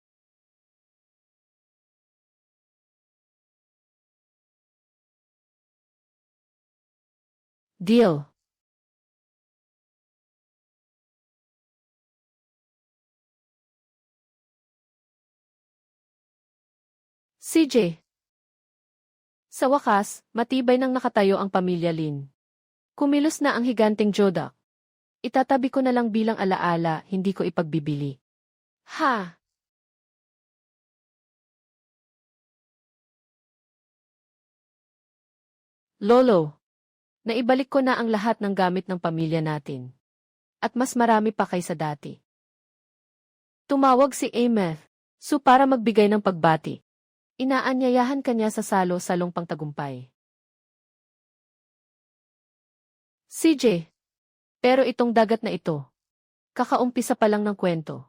Deal. CJ. Sa wakas, matibay nang nakatayo ang pamilya Lin. Kumilos na ang higanteng Jodak. Itatabi ko na lang bilang alaala, hindi ko ipagbibili. Ha! Lolo, naibalik ko na ang lahat ng gamit ng pamilya natin. At mas marami pa kaysa dati. Tumawag si Ameth, para magbigay ng pagbati. Inaanyayahan kanya sa salong pangtagumpay. CJ. Pero itong dagat na ito, kakaumpisa pa lang ng kwento.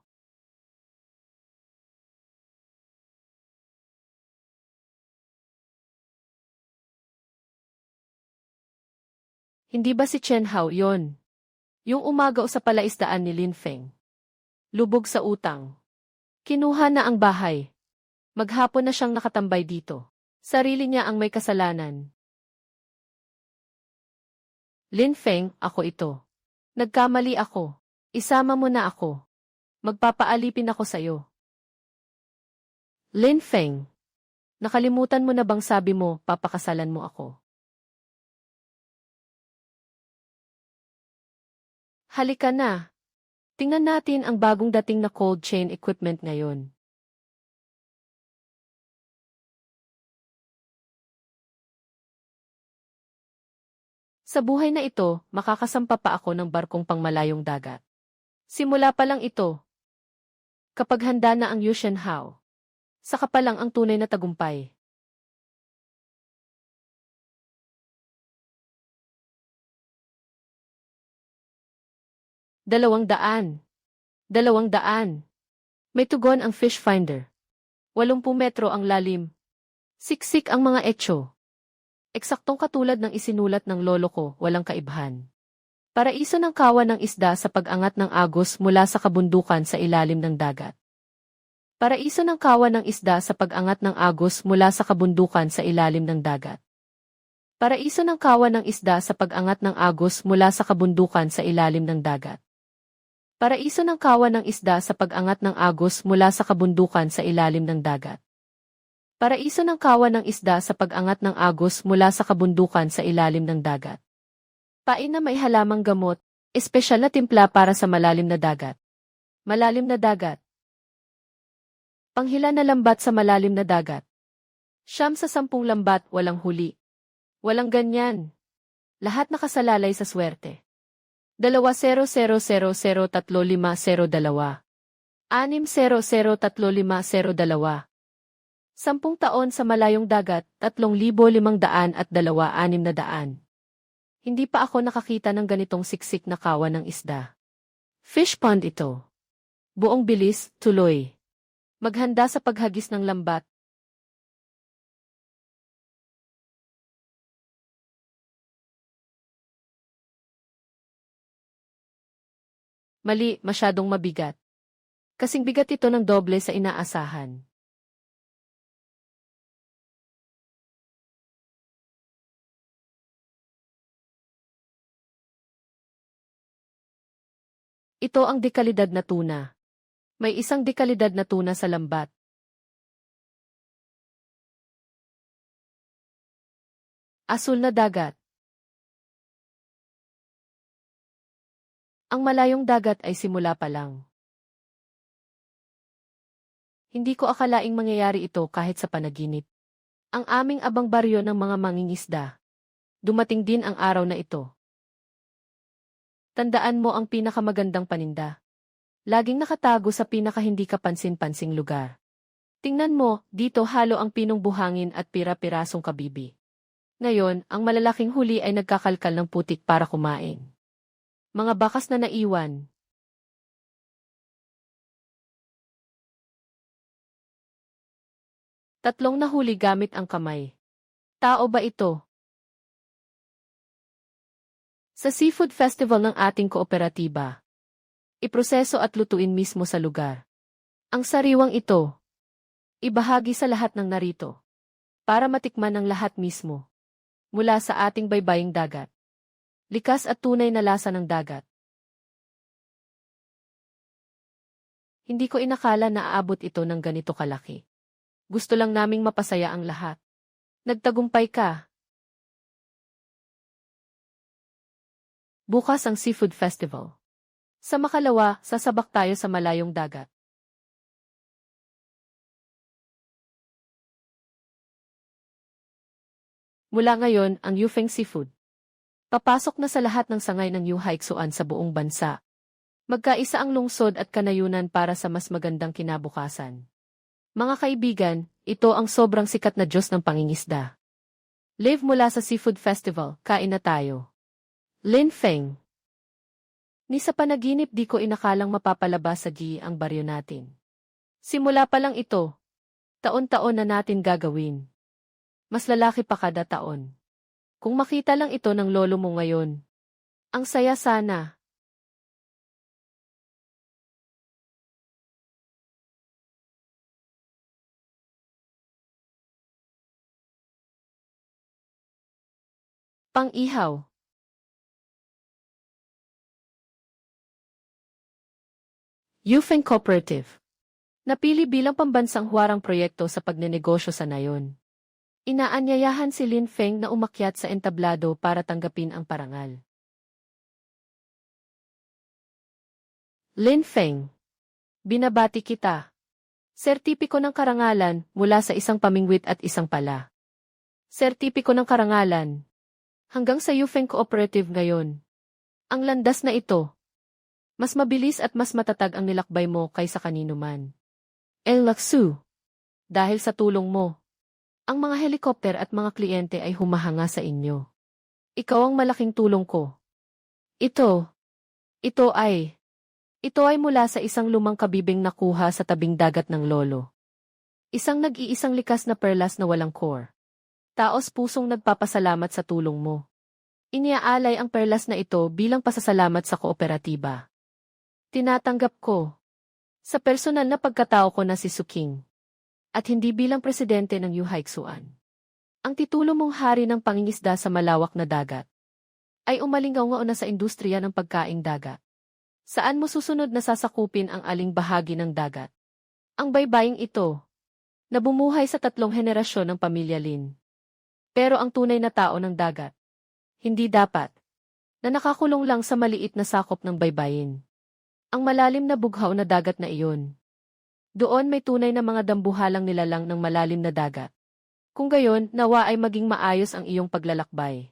Hindi ba si Chen Hao yon? Yung umagaw sa palaisdaan ni Lin Feng. Lubog sa utang. Kinuha na ang bahay. Maghapon na siyang nakatambay dito. Sarili niya ang may kasalanan. Lin Feng, ako ito. Nagkamali ako. Isama mo na ako. Magpapaalipin ako sa'yo. Lin Feng, nakalimutan mo na bang sabi mo, papakasalan mo ako? Halika na. Tingnan natin ang bagong dating na cold chain equipment ngayon. Sa buhay na ito, makakasampa pa ako ng barkong pangmalayong dagat. Simula pa lang ito. Kapag handa na ang Yushen Hao, saka pa lang ang tunay na tagumpay. Dalawang daan. May tugon ang fish finder. 80 metro ang lalim. Siksik ang mga etso. Eksaktong katulad ng isinulat ng lolo ko, walang kaibhan. Paraiso ng kawan ng isda sa pag-angat ng agos mula sa kabundukan sa ilalim ng dagat. Paraiso ng kawan ng isda sa pag-angat ng agos mula sa kabundukan sa ilalim ng dagat. Paraiso ng kawan ng isda sa pag-angat ng agos mula sa kabundukan sa ilalim ng dagat. Paraiso ng kawan ng isda sa pag-angat ng agos mula sa kabundukan sa ilalim ng dagat. Paraiso ng kawan ng isda sa pag-angat ng agos mula sa kabundukan sa ilalim ng dagat. Pain na may halamang gamot, espesyal na timpla para sa malalim na dagat. Malalim na dagat. Panghila na lambat sa malalim na dagat. 9 sa 10 lambat, walang huli. Walang ganyan. Lahat nakasalalay sa swerte. 2000035002. 60035002. 10 taon sa malayong dagat, 3,502. Hindi pa ako nakakita ng ganitong siksik na kawan ng isda. Fish pond ito. Buong bilis, tuloy. Maghanda sa paghagis ng lambat. Mali, masyadong mabigat. Kasing bigat ito ng doble sa inaasahan. Ito ang dekalidad na tuna. May isang dekalidad na tuna sa lambat. Asul na dagat. Ang malayong dagat ay simula pa lang. Hindi ko akalaing mangyayari ito kahit sa panaginip. Ang aming abang baryo ng mga mangingisda. Dumating din ang araw na ito. Tandaan mo ang pinakamagandang paninda. Laging nakatago sa pinakahindi kapansin-pansing lugar. Tingnan mo, dito halo ang pinong buhangin at pira-pirasong kabibi. Ngayon, ang malalaking huli ay nagkakalkal ng putik para kumain. Mga bakas na naiwan. Tatlong nahuli gamit ang kamay. Tao ba ito? Sa seafood festival ng ating kooperatiba. Iproseso at lutuin mismo sa lugar. Ang sariwang ito. Ibahagi sa lahat ng narito. Para matikman ng lahat mismo. Mula sa ating baybaying dagat. Likas at tunay na lasa ng dagat. Hindi ko inakala na aabot ito ng ganito kalaki. Gusto lang naming mapasaya ang lahat. Nagtagumpay ka. Bukas ang Seafood Festival. Sa makalawa, sasabak tayo sa malayong dagat. Mula ngayon, ang Yufeng Seafood. Papasok na sa lahat ng sangay ng Yu Haixuan sa buong bansa. Magkaisa ang lungsod at kanayunan para sa mas magandang kinabukasan. Mga kaibigan, ito ang sobrang sikat na Diyos ng pangingisda. Live mula sa Seafood Festival, kain na tayo. Lin Feng. Ni sa panaginip di ko inakalang mapapalabas sa Gi ang baryo natin. Simula pa lang ito. Taon-taon na natin gagawin. Mas lalaki pa kada taon. Kung makita lang ito ng lolo mo ngayon. Ang saya sana. Pang-ihaw. Yufeng Cooperative. Napili bilang pambansang huwarang proyekto sa pagnenegosyo sa nayon. Inaanyayahan si Lin Feng na umakyat sa entablado para tanggapin ang parangal. Lin Feng. Binabati kita. Sertipiko ng karangalan mula sa isang pamingwit at isang pala. Sertipiko ng karangalan. Hanggang sa Yufeng Cooperative ngayon. Ang landas na ito. Mas mabilis at mas matatag ang nilakbay mo kaysa kanino man. El Laksu. Dahil sa tulong mo, ang mga helikopter at mga kliyente ay humahanga sa inyo. Ikaw ang malaking tulong ko. Ito ay mula sa isang lumang kabibing nakuha sa tabing dagat ng lolo. Isang nag-iisang likas na perlas na walang core. Taos pusong nagpapasalamat sa tulong mo. Iniaalay ang perlas na ito bilang pasasalamat sa kooperatiba. Tinatanggap ko. Sa personal na pagkatao ko na si Suking. At hindi bilang presidente ng Yuhaiksuan. Ang titulo mong hari ng pangingisda sa malawak na dagat ay umalingaw na sa industriya ng pagkaing dagat. Saan mo susunod na sasakupin ang aling bahagi ng dagat? Ang baybaying ito na bumuhay sa 3 henerasyon ng pamilya Lin. Pero ang tunay na tao ng dagat, hindi dapat na nakakulong lang sa maliit na sakop ng baybayin. Ang malalim na bughaw na dagat na iyon. Doon may tunay na mga dambuhalang nilalang ng malalim na dagat. Kung gayon, nawa ay maging maayos ang iyong paglalakbay.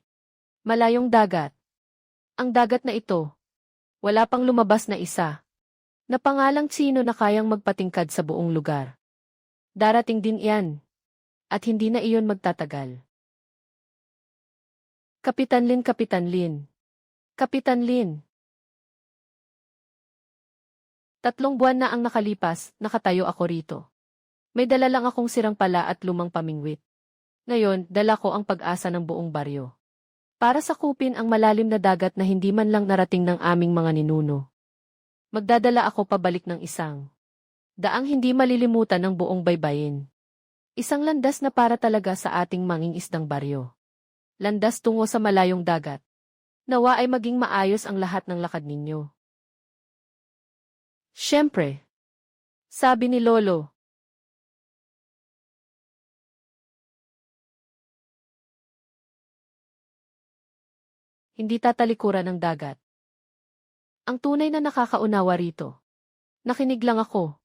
Malayong dagat. Ang dagat na ito, wala pang lumabas na isa. Na pangalang sino na kayang magpatingkad sa buong lugar. Darating din iyan. At hindi na iyon magtatagal. Kapitan Lin, Kapitan Lin. Kapitan Lin. 3 buwan na ang nakalipas, nakatayo ako rito. May dala lang akong sirang pala at lumang pamingwit. Ngayon, dala ko ang pag-asa ng buong baryo. Para sakupin ang malalim na dagat na hindi man lang narating ng aming mga ninuno. Magdadala ako pabalik ng isang daang hindi malilimutan ng buong baybayin. Isang landas na para talaga sa ating mangingisdang baryo. Landas tungo sa malayong dagat. Nawa ay maging maayos ang lahat ng lakad ninyo. Siyempre. Sabi ni Lolo. Hindi tatalikuran ng dagat. Ang tunay na nakakaunawa rito. Nakinig lang ako.